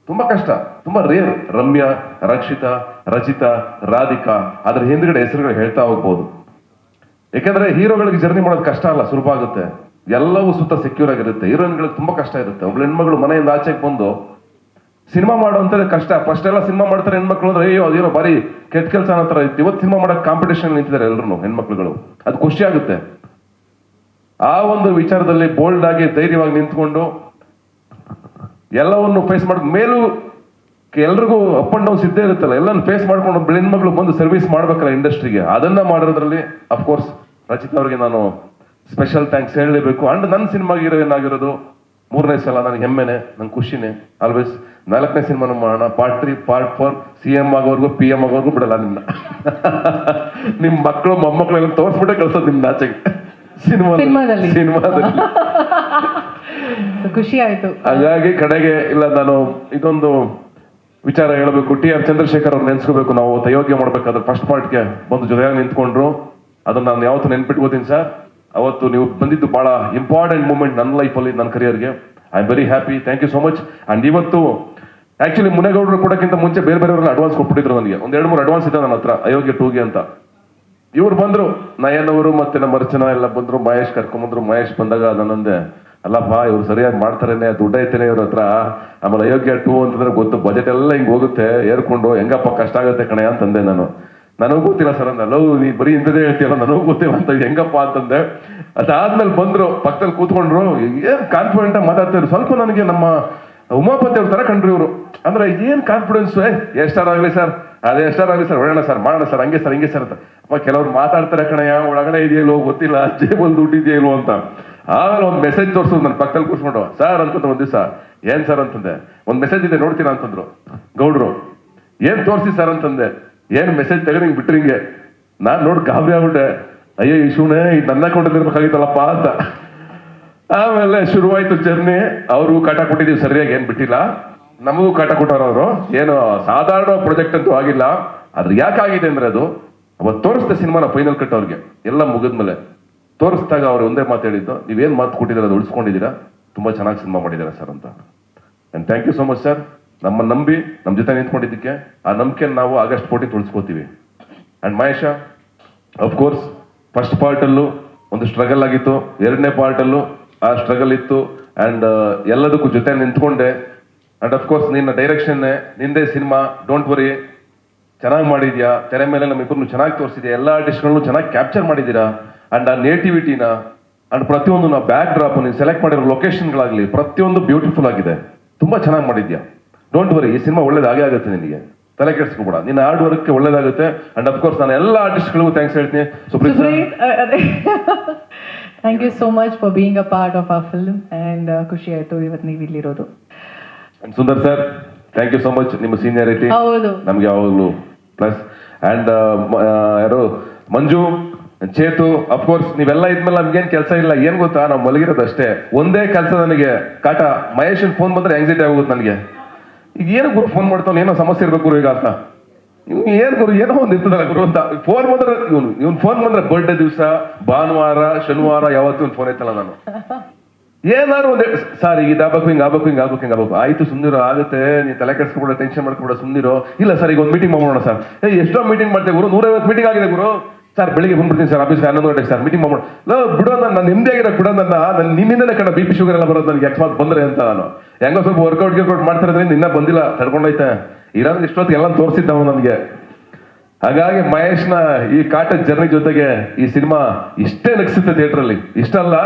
ತುಂಬಾ ಕಷ್ಟ, ತುಂಬಾ ರೇರ್. ರಮ್ಯಾ, ರಕ್ಷಿತಾ, ರಚಿತಾ, ರಾಧಿಕಾ, ಅದ್ರ ಹಿಂದ್ಗಡೆ ಹೆಸರುಗಳು ಹೇಳ್ತಾ ಹೋಗ್ಬೋದು. ಯಾಕಂದ್ರೆ ಹೀರೋಗಳಿಗೆ ಜರ್ನಿ ಮಾಡೋದು ಕಷ್ಟ ಅಲ್ಲ, ಸುಲಭ ಆಗುತ್ತೆ. ಎಲ್ಲವೂ ಸುತ್ತ ಸೆಕ್ಯೂರ್ ಆಗಿರುತ್ತೆ. ಹೀರೋಯಿನ್ಗಳಿಗೆ ತುಂಬಾ ಕಷ್ಟ ಇರುತ್ತೆ. ಒಬ್ಳು ಹೆಣ್ಮಗಳು ಮನೆಯಿಂದ ಆಚೆಗೆ ಬಂದು ಸಿನಿಮಾ ಮಾಡುವಂತದ್ದು ಕಷ್ಟ. ಫಸ್ಟ್ ಎಲ್ಲ ಸಿನಿಮಾ ಮಾಡ್ತಾರೆ ಹೆಣ್ಮಕ್ಳು ಅಂದ್ರೆ ಅಯ್ಯೋ ಅದೇನೋ ಬಾರಿ ಕೆಟ್ಟ ಕೆಲಸ ಅನ್ನೋ ತರ ಇತ್ತು. ಇವತ್ತು ಸಿನಿಮಾ ಮಾಡಕ್ ಕಾಂಪಿಟೇಷನ್ ನಿಂತಿದ್ದಾರೆ ಎಲ್ರು ಹೆಣ್ಮಕ್ಳುಗಳು. ಅದು ಖುಷಿ ಆಗುತ್ತೆ. ಆ ಒಂದು ವಿಚಾರದಲ್ಲಿ ಬೋಲ್ಡ್ ಆಗಿ ಧೈರ್ಯವಾಗಿ ನಿಂತ್ಕೊಂಡು ಎಲ್ಲವನ್ನು ಫೇಸ್ ಮಾಡ ಮೇಲೂ ಎಲ್ರಿಗೂ ಅಪ್ ಅಂಡ್ ಡೌನ್ಸ್ ಇದ್ದೇ ಇರುತ್ತಲ್ಲ, ಎಲ್ಲಾನು ಫೇಸ್ ಮಾಡ್ಕೊಂಡು ಹೆಣ್ಮಕ್ಳು ಬಂದು ಸರ್ವಿಸ್ ಮಾಡ್ಬೇಕಲ್ಲ ಇಂಡಸ್ಟ್ರಿಗೆ. ಅದನ್ನ ಮಾಡೋದ್ರಲ್ಲಿ ಅಫ್ಕೋರ್ಸ್ ರಚಿತ್ ಅವ್ರಿಗೆ ನಾನು ಸ್ಪೆಷಲ್ ಥ್ಯಾಂಕ್ಸ್ ಹೇಳಲೇಬೇಕು. ಅಂಡ್ ನನ್ನ ಸಿನಿಮಾಗೆ ಹೀರೋಯಿನ್ ಆಗಿರೋದು 3ನೇ ಸಲ ನನಗೆ ಹೆಮ್ಮೆನೆ, ನಂಗೆ ಖುಷಿನೇ ಆಲ್ವೇಸ್. 4ನೇ ಸಿನಿಮಾನು ಮಾಡೋಣ, ಪಾರ್ಟ್ 3 ಪಾರ್ಟ್ 4 CM ಆಗೋವರೆಗೂ PM ಆಗೋವರೆಗೂ ಬಿಡಲ್ಲ ನಿನ್ನ. ನಿಮ್ ಮಕ್ಕಳು ಮೊಮ್ಮಕ್ಕಳೆಲ್ಲ ತೋರಿಸ್ಬಿಟ್ಟೆ ಕಳ್ಸೋದು ನಿಮ್ನ ಆಚೆಗೆ ಸಿನಿಮಾದಲ್ಲಿ. ಖುಷಿ ಆಯ್ತು. ಹಾಗಾಗಿ ಕಡೆಗೆ ಇಲ್ಲ, ನಾನು ಇದೊಂದು ವಿಚಾರ ಹೇಳಬೇಕು. TR ಚಂದ್ರಶೇಖರ್ ಅವ್ರು ನೆನ್ಸ್ಕೋಬೇಕು. ನಾವು ಅಯೋಗ್ಯ ಮಾಡ್ಬೇಕಾದ್ರೆ ಫಸ್ಟ್ ಪಾರ್ಟ್ಗೆ ಬಂದು ಜೊತೆಯಾಗಿ ನಿಂತ್ಕೊಂಡ್ರು. ಅದನ್ನ ನಾನು ಯಾವತ್ತು ನೆನ್ಪಿಟ್ಕೋತೀನಿ ಸರ್. ಅವತ್ತು ನೀವು ಬಂದಿದ್ದು ಬಹಳ ಇಂಪಾರ್ಟೆಂಟ್ ಮೂಮೆಂಟ್ ನನ್ನ ಲೈಫಲ್ಲಿ, ನನ್ನ ಕರಿಯರ್ಗೆ. I am very happy, thank you so much. And ಇವತ್ತು ಆಕ್ಚುಲಿ ಮುನೇಗೌಡರು ಕೊಡೋಕ್ಕಿಂತ ಮುಂಚೆ ಬೇರೆಯವರೆಲ್ಲ ಅಡ್ವಾನ್ಸ್ ಕೊಟ್ಬಿಟ್ಟಿದ್ರು ನನಗೆ. 1-2-3 ಅಡ್ವಾನ್ಸ್ ಇದೆ ನನ್ನ ಹತ್ರ ಅಯೋಗ್ಯ 2ಗೆ ಅಂತ. ಇವ್ರು ಬಂದ್ರು, ನಯನ್ ಅವರು ಮತ್ತೆ ನಮ್ಮ ಅರ್ಚನಾ ಎಲ್ಲ ಬಂದ್ರು, ಮಹೇಶ್ ಕರ್ಕೊಂಬಂದ್ರು. ಮಹೇಶ್ ಬಂದಾಗ ನನ್ನಂದೆ ಅಲ್ಲಪ್ಪ ಇವ್ರು ಸರಿಯಾಗಿ ಮಾಡ್ತಾರೇನೆ, ದುಡ್ಡು ಐತೇನೆ ಇವ್ರ ಹತ್ರ. ಆಮೇಲೆ ಅಯೋಗ್ಯ 2 ಅಂತಂದ್ರೆ ಗೊತ್ತು, ಬಜೆಟ್ ಎಲ್ಲ ಹಿಂಗ್ ಹೋಗುತ್ತೆ ಏರ್ಕೊಂಡು, ಹೆಂಗಪ್ಪ ಕಷ್ಟ ಆಗುತ್ತೆ ಕಣೆ ಅಂತಂದೆ ನಾನು. ನನಗೂ ಗೊತ್ತಿಲ್ಲ ಸರ್ ಅಂದ. ಲವ್ ನೀ ಬರೀ ಇಂಥದೇ ಹೇಳ್ತೀಯಲ್ಲ, ನನಗೂ ಗೊತ್ತಿಲ್ಲ ಅಂತ ಹೆಂಗಪ್ಪ ಅಂತಂದೆ. ಅದಾದ್ಮೇಲೆ ಬಂದ್ರು, ಪಕ್ಕದಲ್ಲಿ ಕೂತ್ಕೊಂಡ್ರು, ಏನ್ ಕಾನ್ಫಿಡೆಂಟ್ ಆಗಿ ಮಾತಾಡ್ತಿದ್ರು. ಸ್ವಲ್ಪ ನನಗೆ ನಮ್ಮ ಉಮಾಪತಿ ಅವ್ರ ತರ ಕಂಡ್ರು ಇವರು. ಅಂದ್ರೆ ಏನ್ ಕಾನ್ಫಿಡೆನ್ಸ್, ಎಷ್ಟಾರಾಗ್ಲಿ ಸರ್, ಅದೇ ಎಷ್ಟಾರಾಗ್ಲಿ ಸರ್, ಒಳ್ಳೋಣ ಸರ್, ಮಾಡೋಣ ಸರ್, ಹಂಗೆ ಸರ್ ಹಿಂಗೆ ಸರ್ ಅಂತ. ಅಪ್ಪ ಕೆಲವ್ರು ಮಾತಾಡ್ತಾರೆ ಕಣಯ್ಯ, ಒಳಗಡೆ ಇದೆಯಲ್ಲೋ ಗೊತ್ತಿಲ್ಲ, ಜೇಬಲ್ ದುಡ್ಡು ಇದೆಯಲ್ಲೋ ಅಂತ. ಆಮೇಲೆ ಒಂದು ಮೆಸೇಜ್ ತೋರಿಸೋದು ನನ್ನ ಪಕ್ಕದಲ್ಲಿ ಕೂರ್ಸ್ಕೊಂಡು, ಸರ್ ಅಂತಂದ್ರೆ ಒಂದ್ ದಿವಸ ಏನ್ ಸರ್ ಅಂತಂದೆ, ಒಂದ್ ಮೆಸೇಜ್ ಇದೆ ನೋಡ್ತೀರಾ ಅಂತಂದ್ರು ಗೌಡ್ರು. ಏನ್ ತೋರಿಸಿ ಸರ್ ಅಂತಂದೆ. ಏನ್ ಮೆಸೇಜ್ ತೆಗೆದು ಹಿಂಗ್ ಬಿಟ್ರಿ ಹಿಂಗೆ. ನಾನ್ ನೋಡಿ ಗಾಬರಿ ಆಗ್ಬಿಟ್ಟೆ, ಅಯ್ಯೋ ಇಶುನೇ ಇದು ನನ್ನ ಕೊಂಡಿರ್ಬೇಕಾಗಿತ್ತಲ್ಲಪ್ಪ ಅಂತ. ಆಮೇಲೆ ಶುರುವಾಯ್ತು ಜರ್ನಿ. ಅವ್ರಿಗೂ ಕಾಟ ಕೊಟ್ಟಿದೀವಿ ಸರಿಯಾಗಿ, ಏನ್ ಬಿಟ್ಟಿಲ್ಲ. ನಮಗೂ ಕಾಟ ಕೊಟ್ಟವ್ರು ಅವರು. ಏನು ಸಾಧಾರಣ ಪ್ರಾಜೆಕ್ಟ್ ಅಂತೂ ಆಗಿಲ್ಲ. ಆದ್ರೆ ಯಾಕಾಗಿದೆ ಅಂದ್ರೆ ಅದು ಅವತ್ತು ತೋರಿಸ್ದೆ ಸಿನಿಮಾನ ಫೈನಲ್ ಕಟ್ ಅವ್ರಿಗೆ ಎಲ್ಲ ಮುಗಿದ್ಮೇಲೆ ತೋರಿಸಿದಾಗ ಅವ್ರು ಒಂದೇ ಮಾತು ಹೇಳಿದ್ದು, ನೀವೇನ್ ಮಾತು ಕೊಟ್ಟಿದ್ದೀರ ಅದು ಉಳಿಸ್ಕೊಂಡಿದ್ದೀರಾ, ತುಂಬಾ ಚೆನ್ನಾಗಿ ಸಿನಿಮಾ ಮಾಡಿದ್ದೀರಾ ಸರ್ ಅಂತ. And thank you so much sir. ನಮ್ಮ ನಂಬಿ ನಮ್ಮ ಜೊತೆ ನಿಂತ್ಕೊಂಡಿದ್ದಕ್ಕೆ ಆ ನಂಬಿಕೆಯನ್ನು ನಾವು ಆಗಸ್ಟ್ 14 ಉಳಿಸ್ಕೋತೀವಿ. ಅಂಡ್ ಮಹೇಶ ಅಫ್ಕೋರ್ಸ್ ಫಸ್ಟ್ ಪಾರ್ಟಲ್ಲೂ ಒಂದು ಸ್ಟ್ರಗಲ್ ಆಗಿತ್ತು, 2ನೇ ಪಾರ್ಟಲ್ಲೂ ಆ ಸ್ಟ್ರಗಲ್ ಇತ್ತು. ಆ್ಯಂಡ್ ಎಲ್ಲದಕ್ಕೂ ಜೊತೆ ನಿಂತ್ಕೊಂಡೆ. ಆ್ಯಂಡ್ ಅಫ್ಕೋರ್ಸ್ ನಿನ್ನ ಡೈರೆಕ್ಷನ್ನೇ, ನಿಂದೇ ಸಿನಿಮಾ, ಡೋಂಟ್ ವರಿ, ಚೆನ್ನಾಗಿ ಮಾಡಿದ್ಯಾ. ತೆರೆ ಮೇಲೆ ನಮ್ಮಿಬ್ಬರನ್ನು ಚೆನ್ನಾಗಿ ತೋರಿಸಿದ್ಯಾ, ಎಲ್ಲ ಆರ್ಟಿಸ್ಟ್ಗಳನ್ನು ಚೆನ್ನಾಗಿ ಕ್ಯಾಪ್ಚರ್ ಮಾಡಿದ್ದೀರಾ. ಆ್ಯಂಡ್ ಆ ನೇಟಿವಿಟಿನ ಆ್ಯಂಡ್ ಪ್ರತಿಯೊಂದು ನಾವು ಬ್ಯಾಕ್ ಡ್ರಾಪ್ ನೀನು ಸೆಲೆಕ್ಟ್ ಮಾಡಿರೋ ಲೊಕೇಶನ್ಗಳಾಗಲಿ ಪ್ರತಿಯೊಂದು ಬ್ಯೂಟಿಫುಲ್ ಆಗಿದೆ, ತುಂಬ ಚೆನ್ನಾಗಿ ಮಾಡಿದ್ಯಾ. ಡೋಂಟ್ ವರಿ, ಈ ಸಿನಿಮಾ ಒಳ್ಳೇದಾಗೇ ಆಗುತ್ತೆ ನಿನಗೆ, ತಲೆ ಕೆಡಿಸ್ಕೊಬೇಡ. ನಿನ್ನ ಹಾರ್ಡ್ ವರ್ಕ್ಗೆ ಒಳ್ಳೇದಾಗುತ್ತೆ. ಆ್ಯಂಡ್ ಅಫ್ಕೋರ್ಸ್ ನಾನು ಎಲ್ಲ ಆರ್ಟಿಸ್ಟ್ಗಳಿಗೂ ಥ್ಯಾಂಕ್ಸ್ ಹೇಳ್ತೀನಿ. Supreeth thank you so much for being a part of ಆ ಫಿಲ್ಮ್. ಆ್ಯಂಡ್ ಖುಷಿ ಆಯಿತು ಇವತ್ತು ನೀವು ಇಲ್ಲಿರೋದು. And Sundar sir, thank you so much. ನಿಮ್ಮ ಸೀನಿಯಾರಿಟಿ ಹೌದು, ನಮ್ಗೆ ಯಾವಾಗಲೂ ಪ್ಲಸ್. ಆ್ಯಂಡ್ ಯಾರು ಮಂಜು, ಚೇತು, ಅಫ್ಕೋರ್ಸ್ ನೀವೆಲ್ಲ ಇದ್ಮೇಲೆ ನಮ್ಗೇನು ಕೆಲಸ ಇಲ್ಲ. ಏನ್ ಗೊತ್ತಾ, ನಾವು ಮಲಗಿರೋದು ಅಷ್ಟೇ. ಒಂದೇ ಕೆಲಸ ನನಗೆ ಕಾಟ, ಮಹೇಶನ್ ಫೋನ್ ಬಂದ್ರೆ ಆಂಗ್ಸೈಟಿ ಆಗುತ್ತೆ ನನಗೆ. ಈಗ ಏನು ಗುರು ಫೋನ್ ಮಾಡ್ತಾನೆ, ಏನೋ ಸಮಸ್ಯೆ ಇರ್ಬೇಕು ಗುರು ಈಗ ಅಂತ. ಏನ್ ಗುರು, ಏನೋ ಒಂದು ಇರ್ತದಲ್ಲ ಗುರು ಅಂತ. ಫೋನ್ ಬಂದ್ರೆ ಇವ್ನು ಫೋನ್ ಬಂದ್ರೆ ಬರ್ಡೇ ದಿವಸ, ಭಾನುವಾರ, ಶನಿವಾರ, ಯಾವತ್ತೂ ಒಂದು ಫೋನ್ ಐತಲ್ಲ ನಾನು. ಏನಾದ್ರು ಒಂದೇ ಸರ್ ಈಗ ಇದಾಗಬೇಕು, ಹಿಂಗಾಗಬೇಕು. ಆಯ್ತು ಸುಮ್ನಿರೋ, ಆಗುತ್ತೆ, ನೀ ತಲೆ ಕೆಡಿಸ್ಕೊಬೇಡ, ಟೆನ್ಷನ್ ಮಾಡ್ಕೊಬೇಡ, ಸುಮ್ನಿರೋ. ಇಲ್ಲ ಸರ್ ಈಗ ಒಂದು ಮೀಟಿಂಗ್ ಮಾಡೋಣ ಸರ್. ಎಷ್ಟೋ ಮೀಟಿಂಗ್ ಮಾಡ್ತೇವೆ ಗುರು, 150 ಮೀಟಿಂಗ್ ಆಗಿದೆ ಗುರು. ಸರ್ ಬೆಳಿಗ್ಗೆ ಬಂದ್ಬಿಡ್ತೀನಿ ಸರ್ ಆಫೀಸ್ಗೆ 11 ಗಂಟೆಗೆ ಸರ್ ಮೀಟಿಂಗ್ ಮಾಡೋಣ. ಬಿಡೋ ನಾನು ನೆಮ್ಮದಿ ಆಗಿರೋ ಬಿಡೋ ನನ್ನ ನಿನ್ನಿಂದನೇ ಕಣ BP ಶುಗರ್ ಎಲ್ಲ ಬರೋದು ನನಗೆ ಅಕಸ್ಮಾತ್ ಬಂದ್ರೆ ಅಂತ. ನಾನು ಹೆಂಗೋ ಸ್ವಲ್ಪ ವರ್ಕೌಟ್ ಮಾಡ್ತಿರೋದ್ರಿಂದ ಇನ್ನೂ ಬಂದಿಲ್ಲ, ತಡ್ಕೊಂಡೈತೆ. ಇರೋದು ಇಷ್ಟೊತ್ತಿಗೆ ಎಲ್ಲ ತೋರಿಸಿದ್ದ ನಾವು ನನಗೆ. ಹಾಗಾಗಿ ಮಹೇಶ್ನ ಈ ಕಾಟದ ಜರ್ನಿ ಜೊತೆಗೆ ಈ ಸಿನಿಮಾ ಇಷ್ಟೇ ನಗಿಸುತ್ತೆ ಥಿಯೇಟ್ರಲ್ಲಿ, ಇಷ್ಟಲ್ಲ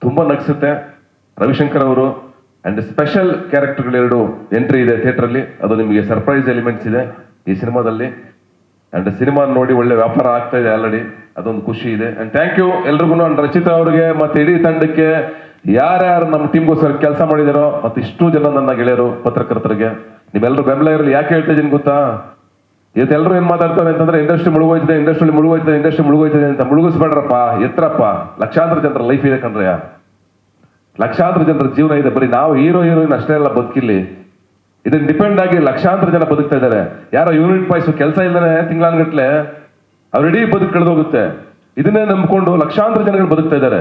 ತುಂಬಾ ನಗಿಸುತ್ತೆ. ರವಿಶಂಕರ್ ಅವರು ಅಂಡ್ ಸ್ಪೆಷಲ್ ಕ್ಯಾರೆಕ್ಟರ್ಗಳೆರಡು ಎಂಟ್ರಿ ಇದೆ ಥಿಯೇಟ್ರಲ್ಲಿ, ಅದು ನಿಮಗೆ ಸರ್ಪ್ರೈಸ್ ಎಲಿಮೆಂಟ್ಸ್ ಇದೆ ಈ ಸಿನಿಮಾದಲ್ಲಿ. ಅಂಡ್ ಸಿನಿಮಾ ನೋಡಿ ಒಳ್ಳೆ ವ್ಯಾಪಾರ ಆಗ್ತಾ ಇದೆ ಆಲ್ರೆಡಿ, ಅದೊಂದು ಖುಷಿ ಇದೆ. ಅಂಡ್ ಥ್ಯಾಂಕ್ ಯು ಎಲ್ರಿಗೂ, ಅಂಡ್ ರಚಿತಾ ಅವ್ರಿಗೆ ಮತ್ತೆ ಇಡೀ ತಂಡಕ್ಕೆ, ಯಾರ್ಯಾರು ನಮ್ಮ ಟೀಮ್ಗೋಸ್ಕರ ಕೆಲಸ ಮಾಡಿದಾರೋ, ಮತ್ತೆ ಇಷ್ಟು ಜನ ನನ್ನ ಗೆಳೆಯರು ಪತ್ರಕರ್ತರಿಗೆ ನೀವೆಲ್ಲರೂ ಬೆಂಬಲ ಇರಲಿ. ಯಾಕೆ ಹೇಳ್ತಾ ಇದೀನಿ ಗೊತ್ತಾ, ಇವತ್ತೆಲ್ಲರೂ ಏನ್ ಮಾತಾಡ್ತಾರೆ ಅಂತಂದ್ರೆ ಇಂಡಸ್ಟ್ರಿ ಮುಳುಗೋಯ್ತದೆ ಅಂತ. ಮುಳುಗಿಸ್ಬೇಡ್ರಪ್ಪ, ಎತ್ತರಪ್ಪ. ಲಕ್ಷಾಂತರ ಜನರ ಲೈಫ್ ಇದೆ ಕಣ್ರಯ್ಯ, ಲಕ್ಷಾಂತರ ಜನರ ಜೀವನ ಇದೆ. ಬರೀ ನಾವು ಹೀರೋಯಿನ್ ಅಷ್ಟೇ ಎಲ್ಲ ಬದುಕಿಲ್ಲಿ, ಇದನ್ನ ಡಿಪೆಂಡ್ ಆಗಿ ಲಕ್ಷಾಂತರ ಜನ ಬದುಕ್ತಾ ಇದ್ದಾರೆ. ಯಾರೋ ಯೂನಿಟ್ ಪಾಯ್ಸು ಕೆಲಸ ಇಲ್ಲದೆ ತಿಂಗಳಾನ್ಗಟ್ಲೆ ಅವ್ರ ಇಡೀ ಬದುಕು ಕಳೆದೋಗುತ್ತೆ. ಇದನ್ನೇ ನಂಬ್ಕೊಂಡು ಲಕ್ಷಾಂತರ ಜನಗಳು ಬದುಕ್ತಾ ಇದ್ದಾರೆ.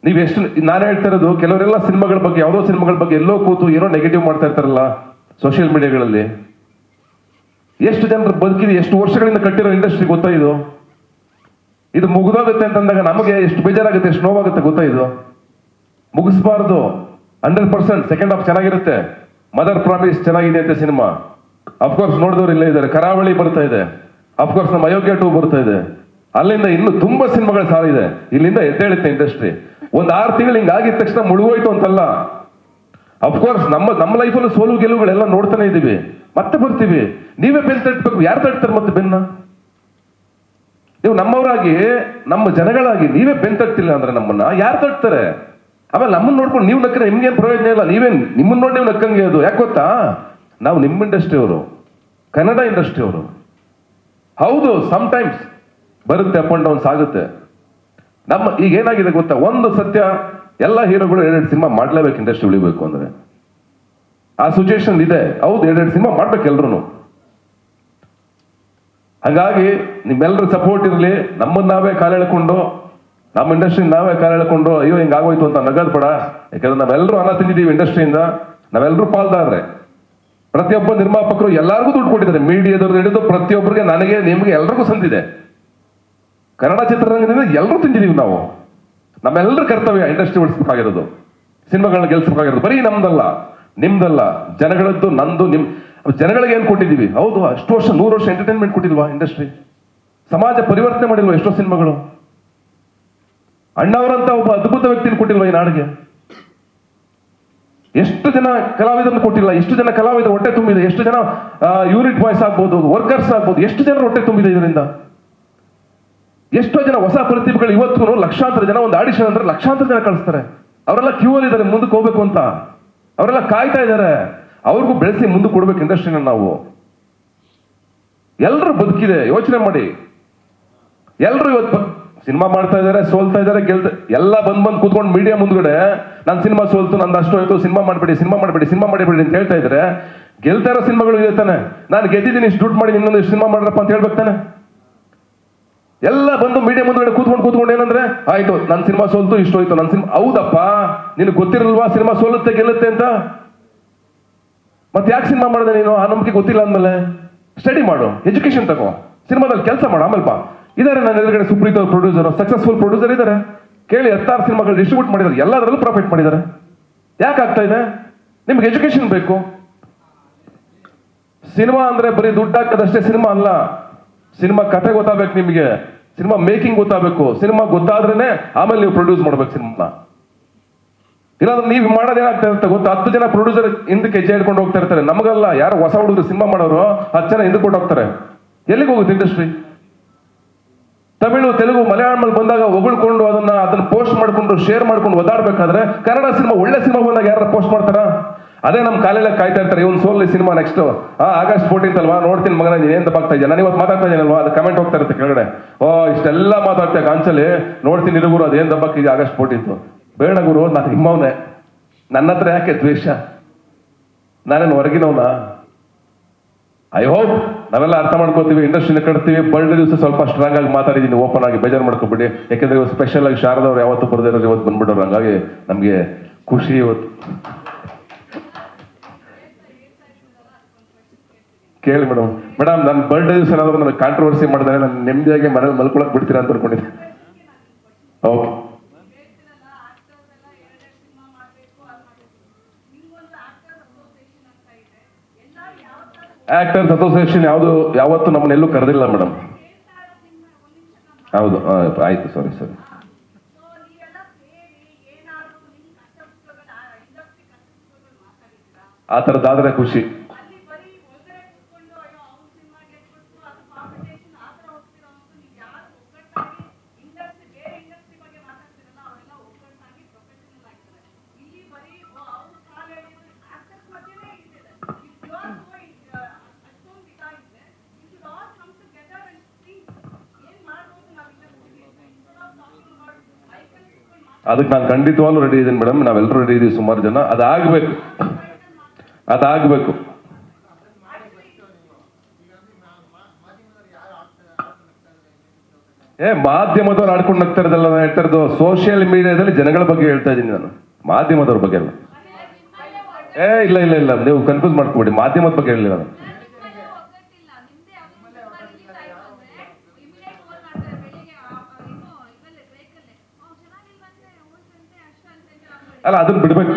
ನೀವು ಎಷ್ಟು, ನಾನು ಹೇಳ್ತಾ ಇರೋದು, ಕೆಲವರೆಲ್ಲ ಸಿನಿಮಾಗಳ ಬಗ್ಗೆ, ಯಾವುದೋ ಸಿನಿಮಾಗಳ ಬಗ್ಗೆ ಎಲ್ಲೋ ಕೂತು ಏನೋ ನೆಗೆಟಿವ್ ಮಾಡ್ತಾ ಇರ್ತಾರಲ್ಲ ಸೋಷಿಯಲ್ ಮೀಡಿಯಾಗಳಲ್ಲಿ. ಎಷ್ಟು ಜನರು ಬದುಕಿದೆ, ಎಷ್ಟು ವರ್ಷಗಳಿಂದ ಕಟ್ಟಿರೋ ಇಂಡಸ್ಟ್ರಿ ಗೊತ್ತಾ ಇದು. ಇದು ಮುಗಿದೋಗುತ್ತೆ ಅಂತಂದಾಗ ನಮಗೆ ಎಷ್ಟು ಬೇಜಾರಾಗುತ್ತೆ, ಎಷ್ಟು ನೋವಾಗುತ್ತೆ ಗೊತ್ತಾ. ಇದು ಮುಗಿಸ್ಬಾರ್ದು. 100% ಸೆಕೆಂಡ್ ಹಾಫ್ ಚೆನ್ನಾಗಿರುತ್ತೆ. ಮದರ್ ಪ್ರಾಮಿಸ್ ಚೆನ್ನಾಗಿದೆ ಅಂತ ಸಿನಿಮಾ, ಅಫ್ಕೋರ್ಸ್ ನೋಡಿದವ್ರು ಇಲ್ಲೇ ಇದ್ದಾರೆ. ಕರಾವಳಿ ಬರ್ತಾ ಇದೆ, ಅಫ್ಕೋರ್ಸ್ ನಮ್ಮ ಅಯೋಗ್ಯ 2 ಬರ್ತಾ ಇದೆ. ಅಲ್ಲಿಂದ ಇನ್ನೂ ತುಂಬಾ ಸಿನಿಮಾಗಳು ಸಾಲಿದೆ. ಇಲ್ಲಿಂದ ಎದ್ದೇಳುತ್ತೆ ಇಂಡಸ್ಟ್ರಿ. ಒಂದು 6 ತಿಂಗಳು ಹಿಂಗಾಗಿದ ತಕ್ಷಣ ಮುಳುಗೋಯ್ತು ಅಂತಲ್ಲ. ಅಫ್ಕೋರ್ಸ್ ನಮ್ಮ ಲೈಫಲ್ಲೂ ಸೋಲು ಗೆಲುವುಗಳೆಲ್ಲ ನೋಡ್ತಾನೆ ಇದೀವಿ, ಮತ್ತೆ ಬರ್ತೀವಿ. ನೀವೇ ಬೆನ್ನು ತಟ್ಟಬೇಕು. ಯಾರು ತಟ್ತಾರೆ ಮತ್ತೆ ಬೆನ್ನ? ನೀವು ನಮ್ಮವರಾಗಿ, ನಮ್ಮ ಜನಗಳಾಗಿ ನೀವೇ ಬೆನ್ನು ತಟ್ಟಿಲ್ಲ ಅಂದ್ರೆ ನಮ್ಮನ್ನ ಯಾರು ತಟ್ತಾರೆ? ಆಮೇಲೆ ನಮ್ಮನ್ನ ನೋಡ್ಕೊಂಡು ನೀವು ನಕ್ಕರೆ ನಿಮ್ಗೇನು ಪ್ರಯೋಜನ ಇಲ್ಲ. ನಿಮ್ಮನ್ನ ನೋಡಿ ನೀವು ನಕ್ಕಂಗೆ. ಅದು ಯಾಕೆ ಗೊತ್ತಾ, ನಾವು ನಿಮ್ಮ ಇಂಡಸ್ಟ್ರಿ ಅವರು, ಕನ್ನಡ ಇಂಡಸ್ಟ್ರಿ ಅವರು. ಹೌದು, ಸಮ್ಟೈಮ್ಸ್ ಬರುತ್ತೆ, ಅಪ್ ಅಂಡ್ ಡೌನ್ಸ್ ಆಗುತ್ತೆ. ಈಗ ಏನಾಗಿದೆ ಗೊತ್ತಾ, ಒಂದು ಸತ್ಯ, ಎಲ್ಲ ಹೀರೋಗಳು 2 ಸಿನಿಮಾ ಮಾಡ್ಲೇಬೇಕು ಇಂಡಸ್ಟ್ರಿ ಉಳಿಬೇಕು ಅಂದ್ರೆ. ಆ ಸಿಚುಯೇಷನ್ ಇದೆ. ಹೌದು, 2 ಸಿನಿಮಾ ಮಾಡ್ಬೇಕು ಎಲ್ರು. ಹಾಗಾಗಿ ನಿಮ್ಮೆಲ್ಲರ ಸಪೋರ್ಟ್ ಇರಲಿ. ನಮ್ಮನ್ನ ನಾವೇ ಕಾಲೆಳ್ಕೊಂಡು, ನಮ್ಮ ಇಂಡಸ್ಟ್ರಿ ನಾವೇ ಕಾಲೆಳ್ಕೊಂಡು ಅಯ್ಯೋ ಹಿಂಗಾಗೋಯ್ತು ಅಂತ ನಗದ್ ಬೇಡ. ಯಾಕಂದ್ರೆ ನಾವೆಲ್ಲರೂ ಅನ್ನ ತಿಂದಿದ್ದೀವಿ ಇಂಡಸ್ಟ್ರಿಯಿಂದ, ನಾವೆಲ್ಲರೂ ಪಾಲ್ದಾರ್ರೆ. ಪ್ರತಿಯೊಬ್ಬ ನಿರ್ಮಾಪಕರು ಎಲ್ಲರಿಗೂ ದುಡ್ಡು ಕೊಟ್ಟಿದ್ದಾರೆ, ಮೀಡಿಯಾದವ್ರು ಹಿಡಿದು ಪ್ರತಿಯೊಬ್ಬರಿಗೆ, ನನಗೆ, ನಿಮ್ಗೆ ಎಲ್ರಿಗೂ ಸಂದಿದೆ. ಕನ್ನಡ ಚಿತ್ರರಂಗದಿಂದ ಎಲ್ಲರೂ ತಿಂದಿದ್ದೀವಿ ನಾವು. ನಮ್ಮೆಲ್ಲರ ಕರ್ತವ್ಯ ಇಂಡಸ್ಟ್ರಿ ಉಳಿಸ್ಬೇಕಾಗಿರೋದು, ಸಿನಿಮಾಗಳನ್ನ ಗೆಲ್ಸ್ಬೇಕಾಗಿರೋದು. ಬರೀ ನಮ್ದಲ್ಲ, ನಿಮ್ದಲ್ಲ, ಜನಗಳದ್ದು, ನಂದು, ಜನಗಳಿಗೆ ಏನ್ ಕೊಟ್ಟಿದ್ದೀವಿ. ಹೌದು, ಅಷ್ಟು ವರ್ಷ 100 ವರ್ಷ ಎಂಟರ್ಟೈನ್ಮೆಂಟ್ ಕೊಟ್ಟಿಲ್ವಾ ಇಂಡಸ್ಟ್ರಿ? ಸಮಾಜ ಪರಿವರ್ತನೆ ಮಾಡಿಲ್ವಾ ಎಷ್ಟೋ ಸಿನಿಮಾಗಳು? ಅಣ್ಣವರಂತ ಒಬ್ಬ ಅದ್ಭುತ ವ್ಯಕ್ತಿನ ಕೊಟ್ಟಿಲ್ವಾ ಈ ನಾಡಿಗೆ? ಎಷ್ಟು ಜನ ಕಲಾವಿದರನ್ನು ಕೊಟ್ಟಿಲ್ಲ? ಎಷ್ಟು ಜನ ಕಲಾವಿದರು ಹೊಟ್ಟೆ ತುಂಬಿದೆ? ಎಷ್ಟು ಜನ ಯೂನಿಟ್ ಬಾಯ್ಸ್ ಆಗ್ಬೋದು, ವರ್ಕರ್ಸ್ ಆಗ್ಬೋದು, ಎಷ್ಟು ಜನರ ಹೊಟ್ಟೆ ತುಂಬಿದೆ ಇದರಿಂದ? ಎಷ್ಟೋ ಜನ ಹೊಸ ಪ್ರತಿಭೆಗಳು ಇವತ್ತು ಲಕ್ಷಾಂತರ ಜನ, ಒಂದು ಆಡಿಷನ್ ಅಂದ್ರೆ ಲಕ್ಷಾಂತರ ಜನ ಕಳಿಸ್ತಾರೆ. ಅವರೆಲ್ಲ ಕ್ಯೂ ಅಲ್ಲಿ ಇದ್ದಾರೆ ಮುಂದಕ್ಕೆ ಹೋಗ್ಬೇಕು ಅಂತ. ಅವರೆಲ್ಲ ಕಾಯ್ತಾ ಇದ್ದಾರೆ. ಅವ್ರಿಗೂ ಬೆಳೆಸಿ ಮುಂದಕ್ಕೆ ಕೊಡ್ಬೇಕು ಇಂಡಸ್ಟ್ರಿನ ನಾವು. ಎಲ್ಲರೂ ಬದುಕಿದೆ, ಯೋಚನೆ ಮಾಡಿ. ಎಲ್ಲರೂ ಇವತ್ತು ಸಿನಿಮಾ ಮಾಡ್ತಾ ಇದಾರೆ, ಸೋಲ್ತಾ ಇದಾರೆ, ಎಲ್ಲ ಬಂದ್ ಕೂತ್ಕೊಂಡು ಮೀಡಿಯಾ ಮುಂದ್ಗಡೆ ನಾನು ಸಿನಿಮಾ ಸೋಲ್ತು, ನಂದು ಅಷ್ಟು ಆಯ್ತು, ಸಿನಿಮಾ ಮಾಡಬೇಡಿ ಅಂತ ಹೇಳ್ತಾ ಇದ್ರೆ, ಗೆಲ್ತಾ ಇರೋ ಸಿನಿಮಾಗಳು ಇದೆ ತಾನೆ. ನಾನು ಗೆದ್ದಿದ್ದೀನಿ, ಇಷ್ಟು ದುಡ್ಡು ಮಾಡಿ, ಇನ್ನೊಂದು ಇಷ್ಟು ಸಿನಿಮಾ ಮಾಡ್ರಪ್ಪ ಅಂತ ಹೇಳ್ಬೇಕು ತಾನೆ. ಎಲ್ಲ ಬಂದು ಮೀಡಿಯಾ ಮುಂದ್ಗಡೆ ಕೂತ್ಕೊಂಡು ಏನಂದ್ರೆ, ಆಯ್ತು ನನ್ನ ಸಿನಿಮಾ ಸೋಲ್ತು, ಇಷ್ಟು ಹೋಯ್ತು ನನ್ನ ಸಿನಿಮಾ. ಹೌದಪ್ಪ, ನಿನಗೆ ಗೊತ್ತಿರಲ್ವಾ ಸಿನಿಮಾ ಸೋಲುತ್ತೆ ಗೆಲ್ಲುತ್ತೆ ಅಂತ? ಮತ್ತೆ ಯಾಕೆ ಸಿನಿಮಾ ಮಾಡಿದೆ ನೀನು? ಆ ನಂಬಿಕೆ ಗೊತ್ತಿಲ್ಲ ಅಂದ್ಮೇಲೆ ಸ್ಟಡಿ ಮಾಡು, ಎಜುಕೇಶನ್ ತಗೋ, ಸಿನಿಮಾದಲ್ಲಿ ಕೆಲಸ ಮಾಡು, ಆಮೇಲೆ ಬಾ. ಇದಾರೆ ನನ್ನ ಎದುರುಗಡೆ ಸುಪ್ರೀತ್ ಅವ್ರ ಪ್ರೊಡ್ಯೂಸರ್, ಸಕ್ಸಸ್ಫುಲ್ ಪ್ರೊಡ್ಯೂಸರ್ ಇದ್ದಾರೆ. ಕೇಳಿ 16 ಸಿನಿಮಾಗಳು ಡಿಸ್ಟ್ರಿಬ್ಯೂಟ್ ಮಾಡಿದ್ದಾರೆ, ಎಲ್ಲದರಲ್ಲೂ ಪ್ರಾಫಿಟ್ ಮಾಡಿದ್ದಾರೆ. ಯಾಕೆ ಆಗ್ತಾ ಇದೆ? ನಿಮ್ಗೆ ಎಜುಕೇಶನ್ ಬೇಕು. ಸಿನಿಮಾ ಅಂದ್ರೆ ಬರೀ ದುಡ್ಡು ಹಾಕೋದಷ್ಟೇ ಸಿನಿಮಾ ಅಲ್ಲ. ಸಿನಿಮಾ ಕಥೆ ಗೊತ್ತಾಗಬೇಕು ನಿಮಗೆ, ಸಿನಿಮಾ ಮೇಕಿಂಗ್ ಗೊತ್ತಾಗಬೇಕು. ಸಿನಿಮಾ ಗೊತ್ತಾದ್ರೇನೆ ಆಮೇಲೆ ನೀವು ಪ್ರೊಡ್ಯೂಸ್ ಮಾಡ್ಬೇಕು ಸಿನಿಮಾ. ಇಲ್ಲಾಂದ್ರೆ ನೀವು ಮಾಡೋದೇನಾಗ್ತಾ ಇರುತ್ತೆ ಗೊತ್ತಾ? 10 ಜನ ಪ್ರೊಡ್ಯೂಸರ್ ಹಿಂದಕ್ಕೆ ಹೆಜ್ಜೆ ಹಿಡ್ಕೊಂಡು ಹೋಗ್ತಾ ಇರ್ತಾರೆ. ನಮಗಲ್ಲ, ಯಾರು ಹೊಸ ಹುಡುಗರು ಸಿನಿಮಾ ಮಾಡೋರು 10 ಜನ ಹಿಂದಕ್ಕೆ ಕೊಟ್ಟು ಹೋಗ್ತಾರೆ. ಎಲ್ಲಿಗೆ ಹೋಗುತ್ತೆ ಇಂಡಸ್ಟ್ರಿ? ತಮಿಳು, ತೆಲುಗು, ಮಲಯಾಳಮಲ್ಲಿ ಬಂದಾಗ ಹೊಗಳ್ಕೊಂಡು ಅದನ್ನ ಪೋಸ್ಟ್ ಮಾಡ್ಕೊಂಡು ಶೇರ್ ಮಾಡ್ಕೊಂಡು ಒದಾಡ್ಬೇಕಾದ್ರೆ, ಕನ್ನಡ ಸಿನಿಮಾ ಒಳ್ಳೆ ಸಿನಿಮಾ ಬಂದಾಗ ಯಾರು ಪೋಸ್ಟ್ ಮಾಡ್ತಾರ? ಅದೇ ನಮ್ಮ ಕಾಲೆಲ್ಲ ಕಾಯ್ತಾ ಇರ್ತಾರೆ. ಇವನ್ ಸೋಲ್ ಸಿನಿಮಾ ನೆಕ್ಸ್ಟ್ ಆಗಸ್ಟ್ 14 ಅಲ್ವಾ, ನೋಡ್ತೀನಿ ಮಗನ ಏನ್ ತಪ್ಪಾಗ್ತಾ ಇದೆಯಾ, ನಾನು ಇವತ್ತು ಮಾತಾಡ್ತಾ ಇದ್ದೀನಲ್ವಾ, ಅದು ಕಮೆಂಟ್ ಹೋಗ್ತಾ ಇರುತ್ತೆ ಕೆಳಗಡೆ. ಇಷ್ಟೆಲ್ಲ ಮಾತಾಡ್ತೇವೆ ಕಾಂಚಲಿ, ನೋಡ್ತೀನಿ ಇರು ಗುರು ಅದೇನ್ ದಬ್ಬಾಕಿದೆ ಆಗಸ್ಟ್ 14. ಬೇಡ ಗುರು, ನಾನು ನಿಮ್ಮವನೇ, ನನ್ನ ಹತ್ರ ಯಾಕೆ ದ್ವೇಷ? ನಾನೇನು ಹೊರಗಿನವನ? ಐ ಹೋಪ್ ನಾವೆಲ್ಲ ಅರ್ಥ ಮಾಡ್ಕೋತೀವಿ, ಇಂಡಸ್ಟ್ರಿನ ಕಟ್ತೀವಿ. ಬರ್ಡೇ ದಿವಸ ಸ್ವಲ್ಪ ಸ್ಟ್ರಾಂಗ್ ಆಗಿ ಮಾತಾಡಿದ್ದೀನಿ, ಓಪನ್ ಆಗಿ, ಬೇಜಾರು ಮಾಡ್ಕೊಬಿಡಿ. ಯಾಕೆಂದ್ರೆ ಇವತ್ತು ಸ್ಪೆಷಲ್ ಆಗಿ ಶಾರದವ್ರು ಯಾವತ್ತೂ ಬರ್ದಿರೋರು ಇವತ್ತು ಬಂದ್ಬಿಡೋರು, ಹಂಗಾಗಿ ನಮ್ಗೆ ಖುಷಿ ಇವತ್ತು. ಕೇಳಿ ಮೇಡಮ್, ನನ್ನ ಬರ್ಡೇ ದಿವಸ ಏನಾದ್ರು ನನಗೆ ಕಾಂಟ್ರವರ್ಸಿ ಮಾಡಿದ್ರೆ ನಾನು ನೆಮ್ಮದಿಯಾಗಿ ಮನೇಲಿ ಮಲ್ಕೊಳಕ್ ಬಿಡ್ತೀರಾ ಅಂತ ಅನ್ಕೊಂಡಿದ್ದೆ. ಓಕೆ, ಆಕ್ಟರ್ಸ್ ಅಸೋಸಿಯೇಷನ್ ಯಾವತ್ತು ನಮ್ಮನ್ನೆಲ್ಲೂ ಕರೆದಿಲ್ಲ ಮೇಡಮ್. ಹೌದು, ಆಯ್ತು, ಸರಿ. ಆ ಥರದ್ದಾದ್ರೆ ಖುಷಿ. ಅದಕ್ಕೆ ನಾನು ಖಂಡಿತವಾಗ್ಲೂ ರೆಡಿ ಇದ್ದೀನಿ ಮೇಡಮ್, ನಾವೆಲ್ಲರೂ ರೆಡಿ ಇದೀವಿ, ಸುಮಾರು ಜನ. ಅದಾಗಬೇಕು. ಮಾಧ್ಯಮದವ್ರು ಆಡ್ಕೊಂಡು ನಗ್ತಾ ಇರೋದಲ್ಲ, ನಾನು ಹೇಳ್ತಾ ಇರೋದು ಸೋಷಿಯಲ್ ಮೀಡಿಯಾದಲ್ಲಿ ಜನಗಳ ಬಗ್ಗೆ ಹೇಳ್ತಾ ಇದ್ದೀನಿ ನಾನು, ಮಾಧ್ಯಮದವ್ರ ಬಗ್ಗೆ ಅಲ್ಲ. ಇಲ್ಲ, ನೀವು ಕನ್ಫ್ಯೂಸ್ ಮಾಡ್ಕೊಬೇಡಿ, ಮಾಧ್ಯಮದ ಬಗ್ಗೆ ಹೇಳಿಲ್ಲ ನಾನು. ಅಲ್ಲ, ಅದನ್ನ ಬಿಡ್ಬೇಕು.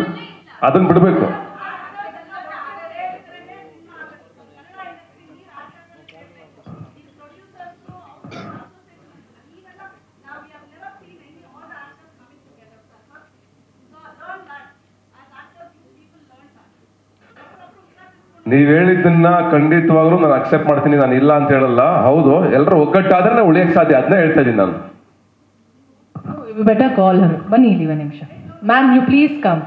ನೀವ್ ಹೇಳಿದ್ದನ್ನ ಖಂಡಿತವಾಗ್ಲೂ ನಾನು ಅಕ್ಸೆಪ್ಟ್ ಮಾಡ್ತೀನಿ, ನಾನು ಇಲ್ಲ ಅಂತ ಹೇಳಲ್ಲ. ಹೌದು, ಎಲ್ಲರೂ ಒಗ್ಗಟ್ಟಾದ್ರೆ ಉಳಿಯಕ್ ಸಾಧ್ಯ, ಅದನ್ನೇ ಹೇಳ್ತಾ ಇದ್ದೀನಿ ನಾನು. Better call her. ಬನ್ನಿ ಇಲ್ಲಿ ಒಂದು ನಿಮಿಷ. Ma'am, you please come.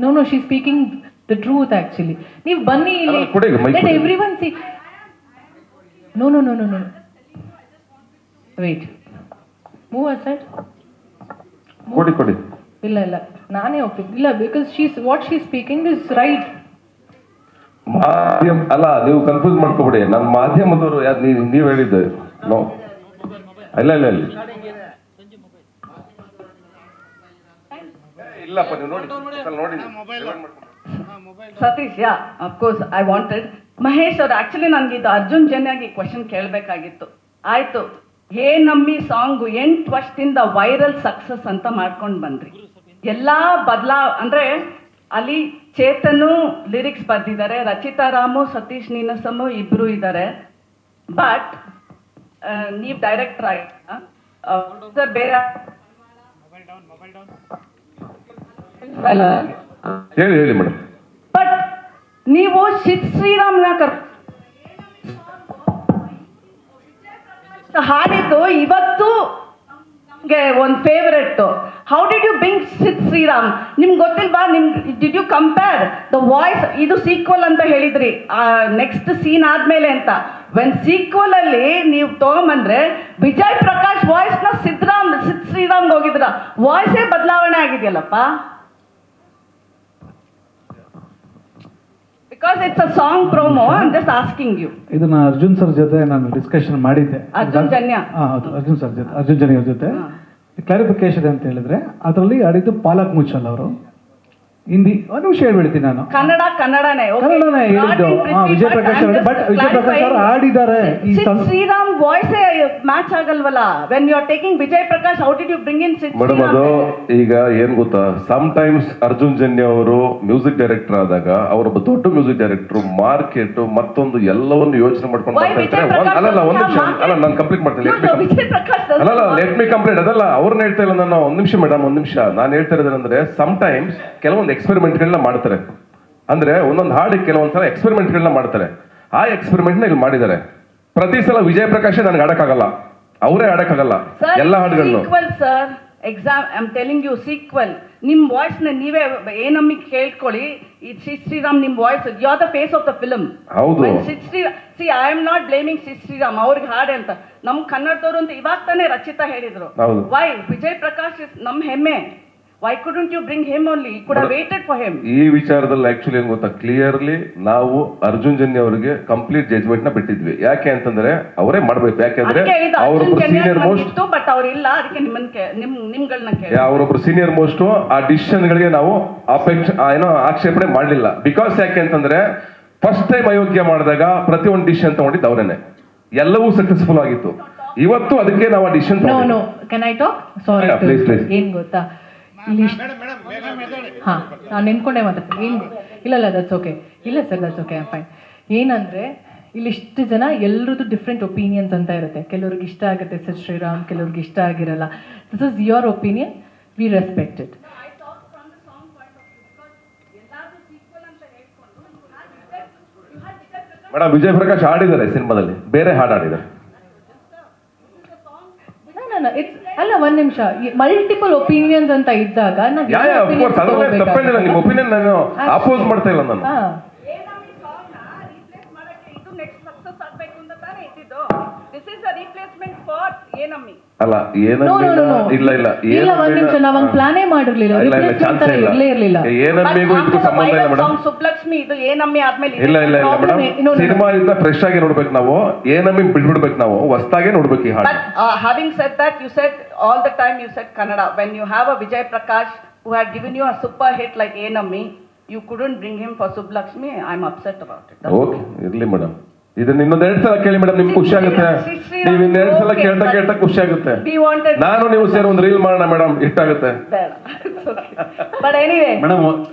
No, she speaking the truth actually. ನೀವು ಬನ್ನಿ ಇಲ್ಲಿ. Let everyone see. No, wait, move aside. ಕೊಡಿ. ಇಲ್ಲ, ನಾನೇ ಹೋಗ್ತೀನಿ. ಇಲ್ಲ, because what she speaking is right. ಮಾಧ್ಯಮ ಅಲ್ಲ, ನೀವು ಕನ್ಫ್ಯೂಸ್ ಮಾಡ್ಕೋಬೇಡಿ. ನನ್ನ ಮಾಧ್ಯಮದವರು ನೀವು ಹೇಳಿದ್ದೆ. ನೋ, ಇಲ್ಲ ಇಲ್ಲಪ್ಪ, ನೀವು ನೋಡಿ. Satish, yeah of course I wanted. Mahesh ಅವ್ರು, ಆಕ್ಚುಲಿ ನನಗೆ ಇದು ಅರ್ಜುನ್ ಜನ್ಯಾಗಿ ಕ್ವಶನ್ ಕೇಳಬೇಕಾಗಿತ್ತು. ಆಯ್ತು, ನಮ್ಮಿ ಸಾಂಗು 8 ವರ್ಷದಿಂದ ವೈರಲ್ ಸಕ್ಸಸ್ ಅಂತ ಮಾಡ್ಕೊಂಡು ಬಂದ್ರಿ. ಎಲ್ಲ ಅಂದ್ರೆ ಅಲ್ಲಿ ಚೇತನು ಲಿರಿಕ್ಸ್ ಬರ್ದಿದ್ದಾರೆ, ರಚಿತಾ ರಾಮು, ಸತೀಶ್ ನೀನಸಮು ಇಬ್ರು ಇದ್ದಾರೆ. ಬಟ್ ನೀವು ಡೈರೆಕ್ಟರ್ ಆಗ ಬೇರೆ ಹೇಳಿ ಮೇಡಮ್. ಬಟ್ ನೀವು ಶ್ರೀರಾಮ್ನ ಹಾಡಿದ್ದು ಇವತ್ತು ನಮ್ಗೆ ಒಂದು favourite. How did you bring Sriram? ನಿಮ್ಗೆ ಗೊತ್ತಿಲ್ವಾ? Did you compare the voice? ಇದು ಸೀಕ್ವಲ್ ಅಂತ ಹೇಳಿದ್ರಿ, ನೆಕ್ಸ್ಟ್ ಸೀನ್ ಆದ್ಮೇಲೆ ಅಂತ. ವೆನ್ ಸೀಕ್ವಲ್ ಅಲ್ಲಿ ನೀವು ತಗೊಂಬಂದ್ರೆ ವಿಜಯ್ ಪ್ರಕಾಶ್ ವಾಯ್ಸ್ ನ ಶ್ರೀರಾಮ್ಗೆ ಹೋಗಿದ್ರ, ವಾಯ್ಸೇ ಬದಲಾವಣೆ ಆಗಿದೆಯಲ್ಲಪ್ಪ. Because it's a song promo, I'm just asking you. ಇದನ್ನ ಅರ್ಜುನ್ ಸರ್ ಜೊತೆ ನಾನು ಡಿಸ್ಕಷನ್ ಮಾಡಿದ್ದೆ. ಅರ್ಜುನ್ ಜನ್ಯ? ಹೌದು, ಅರ್ಜುನ್ ಜನ್ಯ ಜೊತೆ ಕ್ಲಾರಿಫಿಕೇಶನ್ ಅಂತ ಹೇಳಿದ್ರೆ, ಅದರಲ್ಲಿ ಆಡಿದ್ದು ಪಾಲಕ್ ಮುಚ್ಚಲ್ ಅವರು. ಹಿಂದಿ ಒಂದು ವಿಷಯ ಹೇಳ್ಬಿಡ್ತೀನಿ ನಾನು. ಕನ್ನಡನೇ ಕನ್ನಡನೇ ಹೇಳಿದ್ದು. ವಿಜಯ್ ಪ್ರಕಾಶ್ ಅವರು, ಬಟ್ ವಿಜಯ್ ಪ್ರಕಾಶ್ ಅವರು ಆಡಿದ್ದಾರೆ ಈ ಶ್ರೀರಾಮ್ ವಾಯ್ಸ್ ಮ್ಯಾಚ್ ಆಗಲ್ವಲ್ಲ. When you are taking Vijay Prakash, how did you bring in madam ಅದು ಈಗ ಏನ್ ಗೊತ್ತಾ, ಸಮ್ ಟೈಮ್ಸ್ ಅರ್ಜುನ್ ಜನ್ಯ ಅವರು ಮ್ಯೂಸಿಕ್ ಡೈರೆಕ್ಟರ್ ಆದಾಗ ಅವರೊಬ್ಬ ದೊಡ್ಡ ಮ್ಯೂಸಿಕ್ ಡೈರೆಕ್ಟರ್ ಮಾರ್ಕೆಟ್ ಮತ್ತೊಂದು ಎಲ್ಲವನ್ನು ಯೋಚನೆ ಮಾಡ್ಕೊಂಡು Why ಮಾಡ್ತಾ ಇರ್ತಾರೆ. ವಿಜಯ್ ಪ್ರಕಾಶ್ ಅಲ್ಲಲ್ಲ ಒಂದ್ have ನಿಮಿಷ, market? ಅಲ್ಲ ನಾನು ಕಂಪ್ಲೀಟ್ ಮಾಡ್ತೀನಿ. ವಿಜಯ್ ಪ್ರಕಾಶ್ ಅಲ್ಲಲ್ಲ ಲೆಟ್ ಮಿ ಕಂಪ್ಲೀಟ್. ಅದಲ್ಲ ಅವ್ರನ್ನ ಹೇಳ್ತಾ ಇಲ್ಲ ನಾನು. ಒಂದ್ ನಿಮಿಷ ಮೇಡಮ್, ಒಂದ್ ನಿಮಿಷ. ನಾನು ಹೇಳ್ತಾ ಇರೋದಂದ್ರೆ ಸಮ್ ಟೈಮ್ಸ್ ಕೆಲವೊಂದು ಎಕ್ಸ್ಪೆರಿಮೆಂಟ್ಗಳನ್ನ ಮಾಡ್ತಾರೆ. ಅಂದ್ರೆ ಒಂದೊಂದು ಹಾಡಿಗೆ ಕೆಲವೊಂದ್ಸಲ ಎಕ್ಸ್ಪೆರಿಮೆಂಟ್ಗಳನ್ನ ಮಾಡ್ತಾರೆ. ಆ ಎಕ್ಸ್ಪೆರಿಮೆಂಟ್ ನ ಇಲ್ಲಿ ಮಾಡಿದ್ದಾರೆ. ಪ್ರತಿ ಸಲ ವಿಜಯ್ ಪ್ರಕಾಶ್ ನನಗೆ ಆಡಕ್ಕಾಗಲ್ಲ, ಅವರೇ ಆಡಕ್ಕಾಗಲ್ಲ ಎಲ್ಲ ಹಾಡುಗಳನ್ನು. Sir exam I am telling you sequel. ನಿಮ್ ವಾಯ್ಸ್ ನ ನೀವೇ ಏನಮ್ಮಿ ಕೇಳ್ಕೊಳ್ಳಿ. ಶ್ರೀರಾಮ್ ನಿಮ್ voice, you are the face of the film. ಹೌದು. See I am not blaming Sriram ಅವ್ರಿಗೆ ಹಾಡೆ ಅಂತ. ನಮ್ ಕನ್ನಡದವರು ಅಂತ ಇವಾಗ ತಾನೇ ರಚಿತಾ ಹೇಳಿದ್ರು. ಹೌದು. ವೈ ವಿಜಯ್ ಪ್ರಕಾಶ್ ಇಸ್ ನಮ್ ಹೆಮ್ಮೆ. Why couldn't you bring him only? You could have waited for him. ಈ ವಿಚಾರದಲ್ಲಿ ಆಕ್ಚುಲಿ ಏನ್ ಗೊತ್ತಾ, ಕ್ಲಿಯರ್ಲಿ ನಾವು ಅರ್ಜುನ್ ಜನ್ಯ ಅವರಿಗೆ ಕಂಪ್ಲೀಟ್ ಜಜ್ಮೆಂಟ್ ನ ಬಿಟ್ಟಿದ್ವಿ. ಯಾಕೆ ಅಂತಂದ್ರೆ ಅವರೇ ಮಾಡ್ಬೇಕು. ಯಾಕೆಂದ್ರೆ ಅವರೊಬ್ರು ಸೀನಿಯರ್ ಮೋಸ್ಟ್, ಬಟ್ ಅವ್ರಿಲ್ಲ. ಅದಕ್ಕೆ ನಿಮ್ಗಳನ್ನ ಕೇಳಿ. ಅವರೊಬ್ರು ಸೀನಿಯರ್ ಮೋಸ್ಟ್ ಆ ಡಿಸಿಷನ್ ಗಳಿಗೆ ನಾವು ಆಕ್ಷೇಪಣೆ ಮಾಡ್ಲಿಲ್ಲ. ಬಿಕಾಸ್ ಯಾಕೆ ಅಂತಂದ್ರೆ ಫಸ್ಟ್ ಟೈಮ್ ಅಯೋಗ್ಯ ಮಾಡಿದಾಗ ಪ್ರತಿಯೊಂದು ಡಿಸಿಷನ್ ತಗೊಂಡಿದ್ದು ಅವರೇನೆ, ಎಲ್ಲವೂ ಸಕ್ಸಸ್ಫುಲ್ ಆಗಿತ್ತು. ಇವತ್ತು ಅದಕ್ಕೆ ನಾವು ಆ decision no can I talk? Sorry, ಏನ್ ಗೊತ್ತಾ, ಇಲ್ಲಿ ಹಾ ನಾನು ನಿಂತ್ಕೊಂಡೆ ಮಾತಾಡ್ತೀನಿ. ಏನ್ ಇಲ್ಲ ದಟ್ಸ್ ಓಕೆ. ಇಲ್ಲ ಸರ್ ದಟ್ಸ್ ಓಕೆ, ಫೈನ್. ಏನಂದ್ರೆ ಇಲ್ಲಿ ಇಷ್ಟು ಜನ ಎಲ್ರದ್ದು ಡಿಫ್ರೆಂಟ್ ಒಪಿನಿಯನ್ಸ್ ಅಂತ ಇರುತ್ತೆ. ಕೆಲವ್ರಿಗೆ ಇಷ್ಟ ಆಗುತ್ತೆ ಸರ್ ಶ್ರೀರಾಮ್, ಕೆಲವ್ರಿಗೆ ಇಷ್ಟ ಆಗಿರಲ್ಲ. This is your opinion, we respect it. Madam Vijay Prakash ಹಾಡಿದ್ದಾರೆ ಸಿನಿಮಾದಲ್ಲಿ, ಬೇರೆ ಹಾಡು ಹಾಡಿದ್ದಾರೆ. ಅಲ್ಲ ಒಂದ್ ನಿಮಿಷ, ಮಲ್ಟಿಪಲ್ ಒಪಿನಿಯನ್ಸ್ ಅಂತ ಇದ್ದಾಗ ತಪ್ಪೇನಿಲ್ಲ. ನಿಮ್ಮ ಒಪಿನಿಯನ್ ನಾನು ಅಪೋಸ್ ಮಾಡ್ತಾ ಇಲ್ಲ ನಾನು. ಅಲ್ಲ ಇಲ್ಲ ಒಂದ್ ನಿಮಿಷ, ನಾವಂಗ್ ಪ್ಲಾನೇ ಮಾಡಿರ್ಲಿಲ್ಲ. ಏನಮ್ಮಿಗೂ ಇದಕ್ಕೂ ಸಂಬಂಧ ಇಲ್ಲ ಮೇಡಮ್. ಸುಬ್ಲಕ್ಷ್ಮಿ ಇದು ಏನಮ್ಮಿ ಆದ್ಮೇಲೆ ಇಲ್ಲ ಮೇಡಮ್, ಸಿನಿಮಾ ಇಂದ ಫ್ರೆಶ್ ಆಗಿ ನೋಡ್ಬೇಕು ನಾವು. ಏನಮ್ಮಿ ಬಿಡ್ಬಿಡ್ಬೇಕು ನಾವು, ಹೊಸದಾಗೆ ನೋಡ್ಬೇಕು ಈ ಹಾಡು. Having said that, you said all the time you said Kannada. When you have a Vijay Prakash who had given you a super hit like Enammi, you couldn't bring him for Sublakshmi. I'm upset about it. Okay, ಇರ್ಲಿ madam. ಇದನ್ನ ಇನ್ನೊಂದ್ 2 ಸಲ ಕೇಳಿ madam, ನಿಮ್ಗೆ ಖುಷಿ ಆಗುತ್ತೆ. ನೀವು ಇನ್ನ 2 ಸಲ ಕೇಳ್ತಾ ಖುಷಿ ಆಗುತ್ತೆ. ನಾನು ನೀವು ಸೇರಿ ಒಂದು ರೀಲ್ ಮಾಡೋಣ ಮೇಡಮ್, ಇಷ್ಟಾಗುತ್ತೆ. But anyway, ಮೇಡಮ್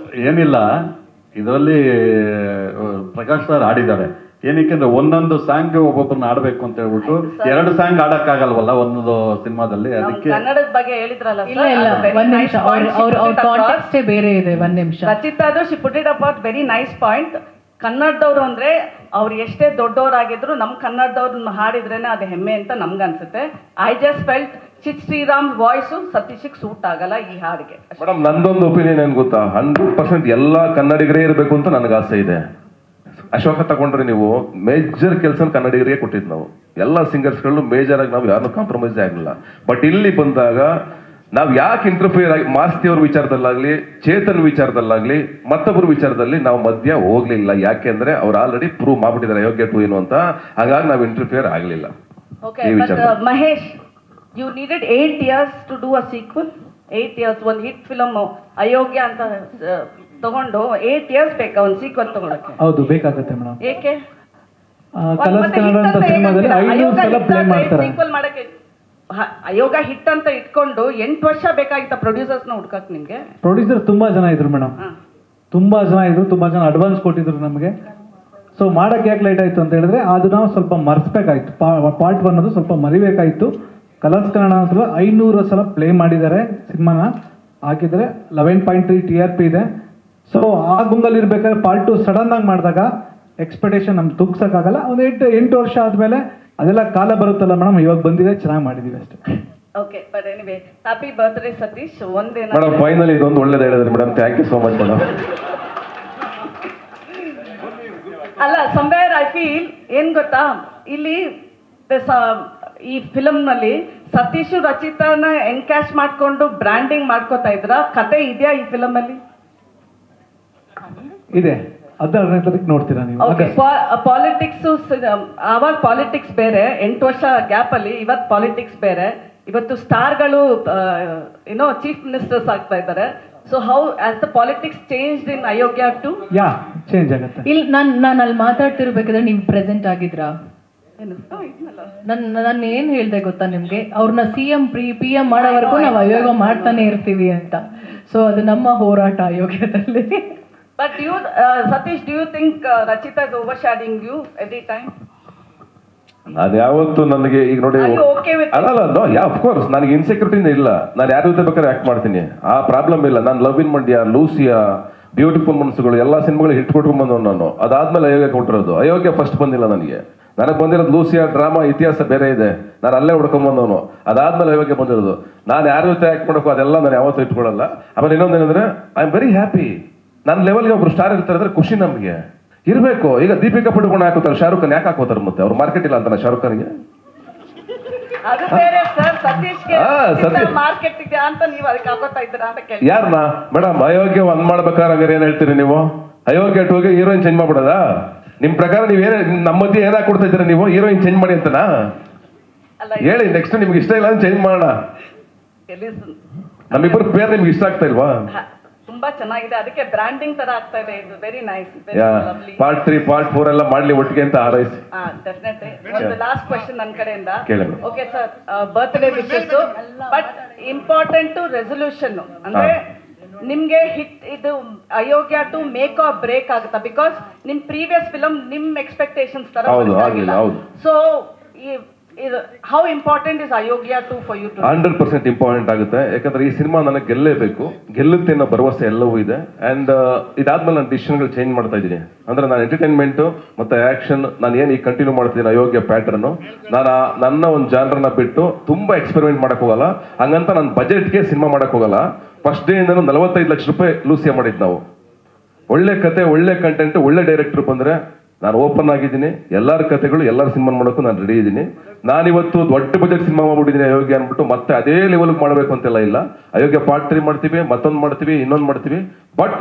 ಏನಿಲ್ಲ, ಇದರಲ್ಲಿ ಪ್ರಕಾಶ್ ಸರ್ ಆಡಿದ್ದಾರೆ. ಏನಕ್ಕೆ ಒಂದೊಂದು ಸಾಂಗ್ ಒಬ್ಬೊಬ್ಬರನ್ನ ಆಡ್ಬೇಕು ಅಂತ ಹೇಳ್ಬಿಟ್ಟು 2 ಸಾಂಗ್ ಆಡಕ್ಕಾಗಲ್ವಲ್ಲ ಒಂದೊಂದು ಸಿನಿಮಾದಲ್ಲಿ. ಅದಕ್ಕೆ ಕನ್ನಡದ ಬಗ್ಗೆ ಹೇಳಿದ್ರಲ್ಲ. ಒಂದ್ ನಿಮಿಷ, ಅವ್ರ ಕಾಂಟೆಕ್ಸ್ಟ್ ಬೇರೆ ಇದೆ. ಒಂದ್ ನಿಮಿಷ, ರಚಿತಾದು she put it about very nice point. ಕನ್ನಡದವ್ರು ಅಂದ್ರೆ ಅವ್ರು ಎಷ್ಟೇ ದೊಡ್ಡವರಾಗಿದ್ರು ನಮ್ ಕನ್ನಡದವ್ರನ್ನ ಹಾಡಿದ್ರೇನೆ ಅದು ಹೆಮ್ಮೆ ಅಂತ ನಮ್ಗನ್ಸುತ್ತೆ. I just felt Sriram voice ಸತೀಶಿಗೆ ಸೂಟ್ ಆಗಲ್ಲ ಈ ಹಾಡಿಗೆ. ಮೇಡಮ್ ನಂದೊಂದು ಒಪಿನಿಯನ್ ಏನ್ ಗೊತ್ತಾ, 100% ಎಲ್ಲಾ ಕನ್ನಡಿಗರೇ ಇರಬೇಕು ಅಂತ ನನಗೆ ಆಸೆ ಇದೆ. ಅಶೋಕ ತಗೊಂಡ್ರೆ ನೀವು ಮೇಜರ್ ಕೆಲಸ ಕನ್ನಡಿಗರಿಗೆ ಕೊಟ್ಟಿದ್ದು ನಾವು. ಎಲ್ಲ ಸಿಂಗರ್ಸ್ಗಳು ಮೇಜರ್ ಆಗಿ ನಾವು ಯಾರನ್ನೂ ಕಾಂಪ್ರಮೈಸ್ ಆಗಲಿಲ್ಲ. ಬಟ್ ಇಲ್ಲಿ ಬಂದಾಗ ನಾವು ಯಾಕೆ ಇಂಟರ್ಫಿಯರ್ ಆಗಿ ಮಾಸ್ತಿ ಅವ್ರ ವಿಚಾರದಲ್ಲಾಗ್ಲಿ, ಚೇತನ್ ವಿಚಾರದಲ್ಲಾಗ್ಲಿ, ಮತ್ತೊಬ್ಬರ ವಿಚಾರದಲ್ಲಿ ನಾವು ಮಧ್ಯ ಹೋಗ್ಲಿಲ್ಲ. ಯಾಕೆಂದ್ರೆ ಅವ್ರು ಆಲ್ರೆಡಿ ಪ್ರೂವ್ ಮಾಡ್ಬಿಟ್ಟಿದ್ದಾರೆ ಅಯೋಗ್ಯ ಟು ಏನು ಅಂತ. ಹಾಗಾಗಿ ನಾವು ಇಂಟರ್ಫಿಯರ್ ಆಗಲಿಲ್ಲ. Mahesh, you needed 8 years to do a sequel. 8 years ಒಂದು ಹಿಟ್ ಫಿಲಮ್ ಅಯೋಗ್ಯ ಅಂತ ತಗೊಂಡು 8 years ಬೇಕಾ ಒಂದು ಸೀಕ್ವೆಲ್ ತಗೊಳಕ್ಕೆ? ಹೌದು, ಬೇಕಾಗುತ್ತೆ ಮೇಡಮ್. ಏಕೆ? ಕಲರ್ಸ್ ಕನ್ನಡ ಅಂತ ಸಿನಿಮಾದಲ್ಲಿ 500 ಸಲ ಪ್ಲೇ ಮಾಡ್ತಾರೆ. ಸೀಕ್ವೆಲ್ ಮಾಡಕ್ಕೆ ಅಯೋಗ ಹಿಟ್ ಅಂತ ಇಟ್ಕೊಂಡು 8 ವರ್ಷ ಬೇಕಾಗಿತ್ತ ಪ್ರೊಡ್ಯೂಸರ್ಸ್ ನ ಹುಡ್ಕಕ್ ನಿಮ್ಗೆ? ಪ್ರೊಡ್ಯೂಸರ್ ತುಂಬಾ ಜನ ಇದ್ರು ಮೇಡಮ್, ತುಂಬಾ ಜನ ಅಡ್ವಾನ್ಸ್ ಕೊಟ್ಟಿದ್ರು ನಮಗೆ. ಸೊ ಮಾಡಕ್ಕೆ ಯಾಕೆ ಲೇಟ್ ಆಯ್ತು ಅಂತ ಹೇಳಿದ್ರೆ ಅದು ನಾವು ಸ್ವಲ್ಪ ಮರ್ಸ್ಬೇಕಾಯ್ತು. ಪಾರ್ಟ್ 1 ಅದು ಸ್ವಲ್ಪ ಮರಿಬೇಕಾಯ್ತು. ಕಲರ್ಸ್ ಕನ್ನಡ ಅಂತ 500 ಸಲ ಪ್ಲೇ ಮಾಡಿದ್ದಾರೆ. ಸಿನಿಮಾನ ಹಾಕಿದ್ರೆ 11.3 TRP ಇದೆ. ಸೊ ಆ ಗುಂಗಲ್ಲಿ ಇರ್ಬೇಕಾದ್ರೆ ಪಾರ್ಟ್ 2 ಸಡನ್ ಆಗಿ ಮಾಡಿದಾಗ ಎಕ್ಸ್ಪೆಕ್ಟೇಷನ್ ನಮ್ಗೆ ತುಗ್ಸಕ್ಕಾಗಲ್ಲ. ಒಂದು 8 ವರ್ಷ ಆದ್ಮೇಲೆ ಅದೆಲ್ಲ ಕಾಲ ಬರುತ್ತಲ್ಲ ಮೇಡಮ್, ಇವಾಗ ಬಂದಿದೆ, ಚೆನ್ನಾಗಿ ಮಾಡಿದೀವಿ ಅಷ್ಟೇ. Okay, but anyway happy birthday Satish. ಒಂದೇನ ಮೇಡಮ್ ಫೈನಲಿ ಇದೊಂದು ಒಳ್ಳೇದು ಹೇಳಿದ್ರಿ madam, thank you so much madam. ಅಲ್ಲ, ಸಂವೇರ್ ಐ ಫೀಲ್ ಏನ್ ಗೊತ್ತಾ, ಇಲ್ಲಿ ಈ ಫಿಲಮ್ ನಲ್ಲಿ ಸತೀಶ್ ರಚಿತಾನ ಎನ್ಕ್ಯಾಶ್ ಮಾಡ್ಕೊಂಡು ಬ್ರ್ಯಾಂಡಿಂಗ್ ಮಾಡ್ಕೋತಾ ಇದ್ರ ಕತೆ ಇದೆಯಾ ಈ ಫಿಲಮ್ ಅಲ್ಲಿ? ಇದೆ, 14ನೇ ತಾರೀಕು ನೋಡ್ತೀರಾ ನೀವು. ಪಾಲಿಟಿಕ್ಸ್, ಆವಾಗ ಪಾಲಿಟಿಕ್ಸ್ ಬೇರೆ, 8 ವರ್ಷ ಗ್ಯಾಪ್ ಅಲ್ಲಿ ಇವತ್ತು ಪಾಲಿಟಿಕ್ಸ್ ಬೇರೆ. ಇವತ್ತು ಸ್ಟಾರ್ಗಳು ಏನೋ ಚೀಫ್ ಮಿನಿಸ್ಟರ್ಸ್ ಆಗ್ತಾ ಇದ್ದಾರೆ. So how has the politics changed in Ayogya two ಯಾ ಚೇಂಜ್ ಆಗುತ್ತೆ. ಇಲ್ಲಿ ನಾನು ಅಲ್ಲಿ ಮಾತಾಡ್ತಿರ್ಬೇಕಾದ್ರೆ ನೀವು ಪ್ರೆಸೆಂಟ್ ಆಗಿದ್ರಾ? ನಾನು ಏನ್ ಹೇಳ್ದೆ ಗೊತ್ತಾ ನಿಮ್ಗೆ, ಅವ್ರನ್ನ ಪಿ ಎಂ ಮಾಡೋವರೆಗೂ ನಾವು ಅಯೋಗ ಮಾಡ್ತಾನೆ ಇರ್ತೀವಿ ಅಂತ. ಸೊ ಅದು ನಮ್ಮ ಹೋರಾಟ ಅಯೋಗ್ಯದಲ್ಲಿ. But you Satish, do you think Rachita is overshadowing you every time? ನಾನು ಯಾವತ್ತು ನನಗೆ ಈಗ ನೋಡಿ Are you okay with it? ಅಲ್ಲ ಅಫ್ಕೋರ್ಸ್ ನನಗೆ ಇನ್ಸೆಕ್ಯೂರಿಟಿನೇ ಇಲ್ಲ. ನಾನು ಯಾರ ಜೊತೆ ಬೇಕಾದ್ರೆ ಆಕ್ಟ್ ಮಾಡ್ತೀನಿ, ಆ ಪ್ರಾಬ್ಲಮ್ ಇಲ್ಲ. ನಾನು love in Mandya, Lucia, beautiful Manasugalu ಎಲ್ಲ ಸಿನಿಮಾಗಳು ಹಿಟ್ ಕೊಟ್ಕೊಂಡ್ ಬಂದವ್ ನಾನು. ಅದಾದ್ಮೇಲೆ ಅಯೋಗ್ಯ ಕೊಟ್ಟಿರೋದು. ಅಯೋಗ್ಯ ಫಸ್ಟ್ ಬಂದಿಲ್ಲ ನನಗೆ ಬಂದಿರೋದು ಲೂಸಿಯಾ ಡ್ರಾಮಾ ಇತಿಹಾಸ ಬೇರೆ ಇದೆ, ನಾನು ಅಲ್ಲೇ ಹುಡ್ಕೊಂಬಂದವನು. ಅದಾದ್ಮೇಲೆ ಅಯೋಗ್ಯ ಬಂದಿರೋದು. ನಾನು ಯಾರ ಜೊತೆ ಆಕ್ಟ್ ಮಾಡಬೇಕು ಅದೆಲ್ಲ ನಾನು ಯಾವತ್ತೂ ಇಟ್ಕೊಳ್ಳಲ್ಲ. ಆಮೇಲೆ ಇನ್ನೊಂದೇನಂದ್ರೆ ಐ ಆಮ್ ವೆರಿ ಹ್ಯಾಪಿ. ನನ್ನ ಲೆವೆಲ್ಗೆ ಒಬ್ರು ಸ್ಟಾರ್ ಇರ್ತಾರೆ ಅಂದ್ರೆ ಖುಷಿ ನಮಗೆ ಇರಬೇಕು. ಈಗ ದೀಪಿಕಾ ಪಡುಕೋಣ ಹಾಕೋತಾರೆ, ಶಾರುಖ್ ಖಾನ್ ಯಾಕೆ ಹಾಕೋತಾರೆ? ಮತ್ತೆ ಅವ್ರು ಮಾರ್ಕೆಟ್ ಇಲ್ಲ ಅಂತ ಶಾರುಖ್ ಖಾನ್ಗೆ? ಅದು ಬೇರೆ ಸರ್, ಸತೀಶ್ಗೆ ಸತೀಶ್ ಮಾರ್ಕೆಟ್ ಇದೆ ಅಂತ ನೀವು ಅದಕ್ಕೆ ಹಾಕೋತಾ ಇದ್ದೀರಾ ಅಂತ ಕೇಳಿ. ಯಾರನ್ನ ಮೇಡಮ್ ಅಯೋಗ್ಯ ಒಂದ್ ಮಾಡ್ಬೇಕಾದ್ರೆ ಹಂಗಾರೆ ಏನ್ ಹೇಳ್ತೀರಿ ನೀವು? ಅಯೋಗ್ಯ ಟೂಗೆ ಹೀರೋಯಿನ್ ಚೇಂಜ್ ಮಾಡ್ಬಿಡದ? ನಿಮ್ ಪ್ರಕಾರ ನೀವ್ ನಮ್ಮ ಮಧ್ಯೆ ಏನಾಗ ಕೊಡ್ತಾ ಇದ್ದೀರಾ ನೀವು? ಹೀರೋಯಿನ್ ಚೇಂಜ್ ಮಾಡಿ ಅಂತನಾ? ಅಲ್ಲ, ಹೇಳಿ ನೆಕ್ಸ್ಟ್ ನಿಮ್ಗೆ ಇಷ್ಟ ಇಲ್ಲ ಚೇಂಜ್ ಮಾಡೋಣ. ನಮ್ಮಿಬ್ಬರು ಪೇರ್ ನಿಮ್ಗೆ ಇಷ್ಟ ಆಗ್ತಾ ಇಲ್ವಾ? ತುಂಬಾ ಚೆನ್ನಾಗಿದೆ, ಅದಕ್ಕೆ ಬ್ರಾಂಡಿಂಗ್ ತರ ಆಗ್ತಾ ಇದೆ. ಇದು very nice, very lovely. Part 3 part 4 ಎಲ್ಲ ಮಾಡ್ಲಿ ಒಟ್ಟಿಗೆ ಅಂತ ಹಾರೈಸಿ. ಡೆಫಿನೆಟ್ಲಿ. ಒಂದು ಲಾಸ್ಟ್ ಕ್ವೆಶ್ಚನ್ ನನ್ನ ಕಡೆಯಿಂದ. ಕೇಳಿ. Okay sir, birthday wishes, but important resolution ಅಂದ್ರೆ ನಿಮ್ಗೆ ಹಿಟ್ ಇದು Ayogya two make or break ಆಗುತ್ತಾ? ಬಿಕಾಸ್ ನಿಮ್ ಪ್ರೀವಿಯಸ್ ಫಿಲಮ್ ನಿಮ್ ಎಕ್ಸ್ಪೆಕ್ಟೇಷನ್ಸ್ ತರ ಆಗಿಲ್ಲ. So how important is Ayogya two for you too? 100% important ಆಗುತ್ತೆ. ಯಾಕಂದ್ರೆ ಈ ಸಿನಿಮಾ ನನಗೆ ಗೆಲ್ಲೇಬೇಕು, ಗೆಲ್ಲುತ್ತೆ ಅನ್ನೋ ಭರವಸೆ ಎಲ್ಲವೂ ಇದೆ. ಅಂಡ್ ಇದಾದ್ಮೇಲೆ ನಾನು ಡಿಸಿಷನ್ಗಳು ಚೇಂಜ್ ಮಾಡ್ತಾ ಇದ್ದೀನಿ. ಅಂದ್ರೆ ನಾನು ಎಂಟರ್ಟೈನ್ಮೆಂಟ್ ಮತ್ತೆ ಆಕ್ಷನ್ ನಾನು ಏನು ಈಗ ಕಂಟಿನ್ಯೂ ಮಾಡ್ತಿದ್ದೀನಿ ಅಯೋಗ್ಯ ಪ್ಯಾಟರ್ನ್. ನಾನು ನನ್ನ ಒಂದು ಜಾನ್ರನ್ನ ಬಿಟ್ಟು ತುಂಬಾ ಎಕ್ಸ್ಪೆರಿಮೆಂಟ್ ಮಾಡಕ್ ಹೋಗಲ್ಲ. ಹಂಗಂತ ನಾನು ಬಜೆಟ್ಗೆ ಸಿನಿಮಾ ಮಾಡಕ್ ಹೋಗಲ್ಲ. ಫಸ್ಟ್ ಡೇ ಇಂದನೂ 45 ಲಕ್ಷ ರೂಪಾಯಿ ಲೂಸಿಯಾ ಮಾಡಿದ್ದು ನಾವು. ಒಳ್ಳೆ ಕತೆ, ಒಳ್ಳೆ ಕಂಟೆಂಟ್, ಒಳ್ಳೆ ಡೈರೆಕ್ಟರ್ ಬಂದ್ರೆ ನಾನು ಓಪನ್ ಆಗಿದ್ದೀನಿ. ಎಲ್ಲರ ಕತೆಗಳು ಎಲ್ಲರ ಸಿನಿಮಾ ಮಾಡೋಕ್ಕೂ ನಾನು ರೆಡಿ ಇದ್ದೀನಿ. ನಾನಿವತ್ತು ದೊಡ್ಡ ಬಜೆಟ್ ಸಿನಿಮಾ ಮಾಡ್ಬಿಟ್ಟಿದ್ದೀನಿ ಅಯೋಗ್ಯ ಅಂದ್ಬಿಟ್ಟು ಮತ್ತೆ ಅದೇ ಲೆವೆಲ್ಗೆ ಮಾಡಬೇಕು ಅಂತೆಲ್ಲ ಇಲ್ಲ. ಅಯೋಗ್ಯ ಪಾರ್ಟ್ 3 ಮಾಡ್ತೀವಿ, ಮತ್ತೊಂದು ಮಾಡ್ತೀವಿ, ಇನ್ನೊಂದು ಮಾಡ್ತೀವಿ. ಬಟ್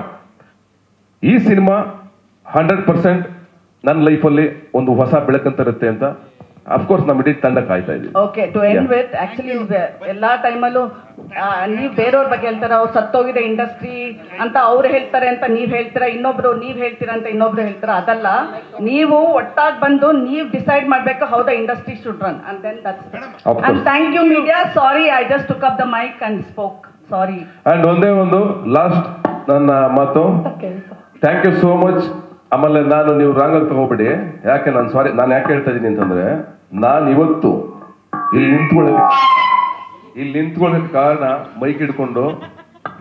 ಈ ಸಿನಿಮಾ 100% ನನ್ನ ಲೈಫಲ್ಲಿ ಒಂದು ಹೊಸ ಬೆಳಕಂತ ಇರುತ್ತೆ ಅಂತ ಅಫ್ಕೋರ್ಸ್ ನಮ್ಮ ಇಡೀ ತಂಡ ಕಾಯ್ತಾ ಇದ್ದೀವಿ. Okay, to end with, actually ಎಲ್ಲಾ ಟೈಮಲ್ಲೂ ನೀವು ಬೇರೆಯವ್ರ ಬಗ್ಗೆ ಹೇಳ್ತಾರ, ಅವ್ರು ಸತ್ತೋಗಿದೆ ಇಂಡಸ್ಟ್ರಿ ಅಂತ ಅವ್ರು ಹೇಳ್ತಾರೆ ಅಂತ ನೀವ್ ಹೇಳ್ತೀರಾ, ಇನ್ನೊಬ್ರು ನೀವ್ ಹೇಳ್ತೀರಾ ಅಂತ ಇನ್ನೊಬ್ರು ಹೇಳ್ತಾರ. ಅದಲ್ಲ, ನೀವು ಒಟ್ಟಾಗಿ ಬಂದು ನೀವ್ ಡಿಸೈಡ್ ಮಾಡ್ಬೇಕು how the industry should run. And then that's. And thank you media. Sorry, I just took up the mic and spoke. Sorry. And ಒಂದೇ ಒಂದು ಲಾಸ್ಟ್ ನನ್ನ ಮಾತು, ಥ್ಯಾಂಕ್ ಯು ಸೋ ಮಚ್. ಆಮೇಲೆ ನೀವು ರಾಂಗಾಗಿ ತಗೋಬೇಡಿ. ಯಾಕೆ ನಾನು ಯಾಕೆ ಹೇಳ್ತಾ ಇದ್ದೀನಿ ಅಂತಂದ್ರೆ, ನಾನು ಇವತ್ತು ಇಲ್ಲಿ ನಿಂತ್ಕೊಳ್ಳೋಕೆ ಕಾರಣ ಮೈಕ್ ಹಿಡ್ಕೊಂಡು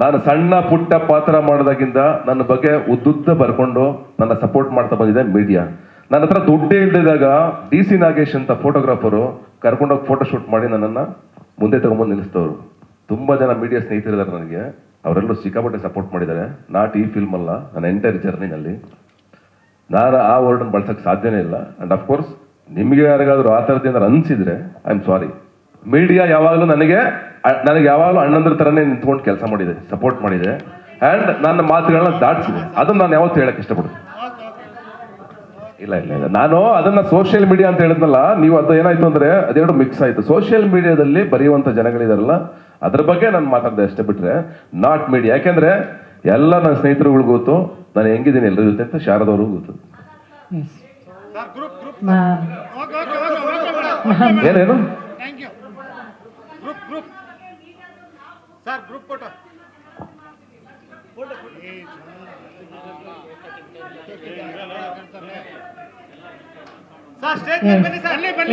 ನಾನು ಸಣ್ಣ ಪುಟ್ಟ ಪಾತ್ರ ಮಾಡೋದಾಗಿಂದ ನನ್ನ ಬಗ್ಗೆ ಉದ್ದುದ್ದ ಬರ್ಕೊಂಡು ನನ್ನ ಸಪೋರ್ಟ್ ಮಾಡ್ತಾ ಬಂದಿದೆ ಮೀಡಿಯಾ. ನನ್ನ ಹತ್ರ ದುಡ್ಡೇ ಇಲ್ದಿದಾಗ DC ನಾಗೇಶ್ ಅಂತ ಫೋಟೋಗ್ರಾಫರು ಕರ್ಕೊಂಡೋಗಿ ಫೋಟೋ ಶೂಟ್ ಮಾಡಿ ನನ್ನನ್ನು ಮುಂದೆ ತಗೊಂಬಂದು ನಿಲ್ಲಿಸ್ತವ್ರು. ತುಂಬಾ ಜನ ಮೀಡಿಯಾ ಸ್ನೇಹಿತರಿದ್ದಾರೆ ನನಗೆ, ಅವರೆಲ್ಲರೂ ಸಿಕ್ಕಾಪಟ್ಟೆ ಸಪೋರ್ಟ್ ಮಾಡಿದ್ದಾರೆ. ನಾಟ್ ಈ ಫಿಲ್ಮ್ ಅಲ್ಲ, ನನ್ನ ಎಂಟೈರ್ ಜರ್ನಿನಲ್ಲಿ ನಾನು ಆ ವರ್ಡನ್ನು ಬಳಸಕ್ಕೆ ಸಾಧ್ಯನೇ ಇಲ್ಲ. ಅಂಡ್ ಅಫ್ಕೋರ್ಸ್ ನಿಮಗೆ ಯಾರಿಗಾದ್ರೂ ಆ ಥರದ್ದು ಅನ್ಸಿದ್ರೆ ಐ ಆಮ್ ಸಾರಿ. ಮೀಡಿಯಾ ಯಾವಾಗಲೂ ನನಗೆ ಯಾವಾಗಲೂ ಅಣ್ಣಂದ್ರ ಥರನೇ ನಿಂತ್ಕೊಂಡು ಕೆಲಸ ಮಾಡಿದೆ, ಸಪೋರ್ಟ್ ಮಾಡಿದೆ. ಆ್ಯಂಡ್ ನನ್ನ ಮಾತುಗಳನ್ನ ದಾಟಿಸಿದೆ. ಅದನ್ನು ನಾನು ಯಾವತ್ತೂ ಹೇಳಕ್ಕೆ ಇಷ್ಟಪಡ್ತೀನಿ. ಇಲ್ಲ ನಾನು ಅದನ್ನ ಸೋಷಿಯಲ್ ಮೀಡಿಯಾ ಅಂತ ಹೇಳಿದ್ನಲ್ಲ, ನೀವು ಅದು ಏನಾಯ್ತು ಅಂದ್ರೆ ಅದೆರಡು ಮಿಕ್ಸ್ ಆಯ್ತು. ಸೋಷಿಯಲ್ ಮೀಡಿಯಾದಲ್ಲಿ ಬರೆಯುವಂಥ ಜನಗಳಿದಾರಲ್ಲ, ಅದ್ರ ಬಗ್ಗೆ ನಾನು ಮಾತಾಡಿದೆ ಅಷ್ಟೇ, ಬಿಟ್ರೆ ನಾಟ್ ಮೀಡಿಯಾ. ಯಾಕೆಂದ್ರೆ ಎಲ್ಲ ನನ್ನ ಸ್ನೇಹಿತರುಗಳು ಗೊತ್ತು ನಾನು ಹೆಂಗಿದ್ದೀನಿ ಎಲ್ಲರ ಜೊತೆ ಅಂತ, ಶಾರದವ್ರಿಗೂ ಗೊತ್ತು. ಏನೇನು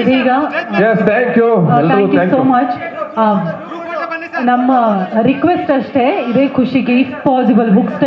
ಇದೀಗ ಥ್ಯಾಂಕ್ ಯು ಸೋ ಮಚ್. ನಮ್ಮ ರಿಕ್ವೆಸ್ಟ್ ಅಷ್ಟೇ, ಇದೇ ಖುಷಿಗೆ ಇಫ್ ಪಾಸಿಬಲ್ ಬುಕ್ಸ್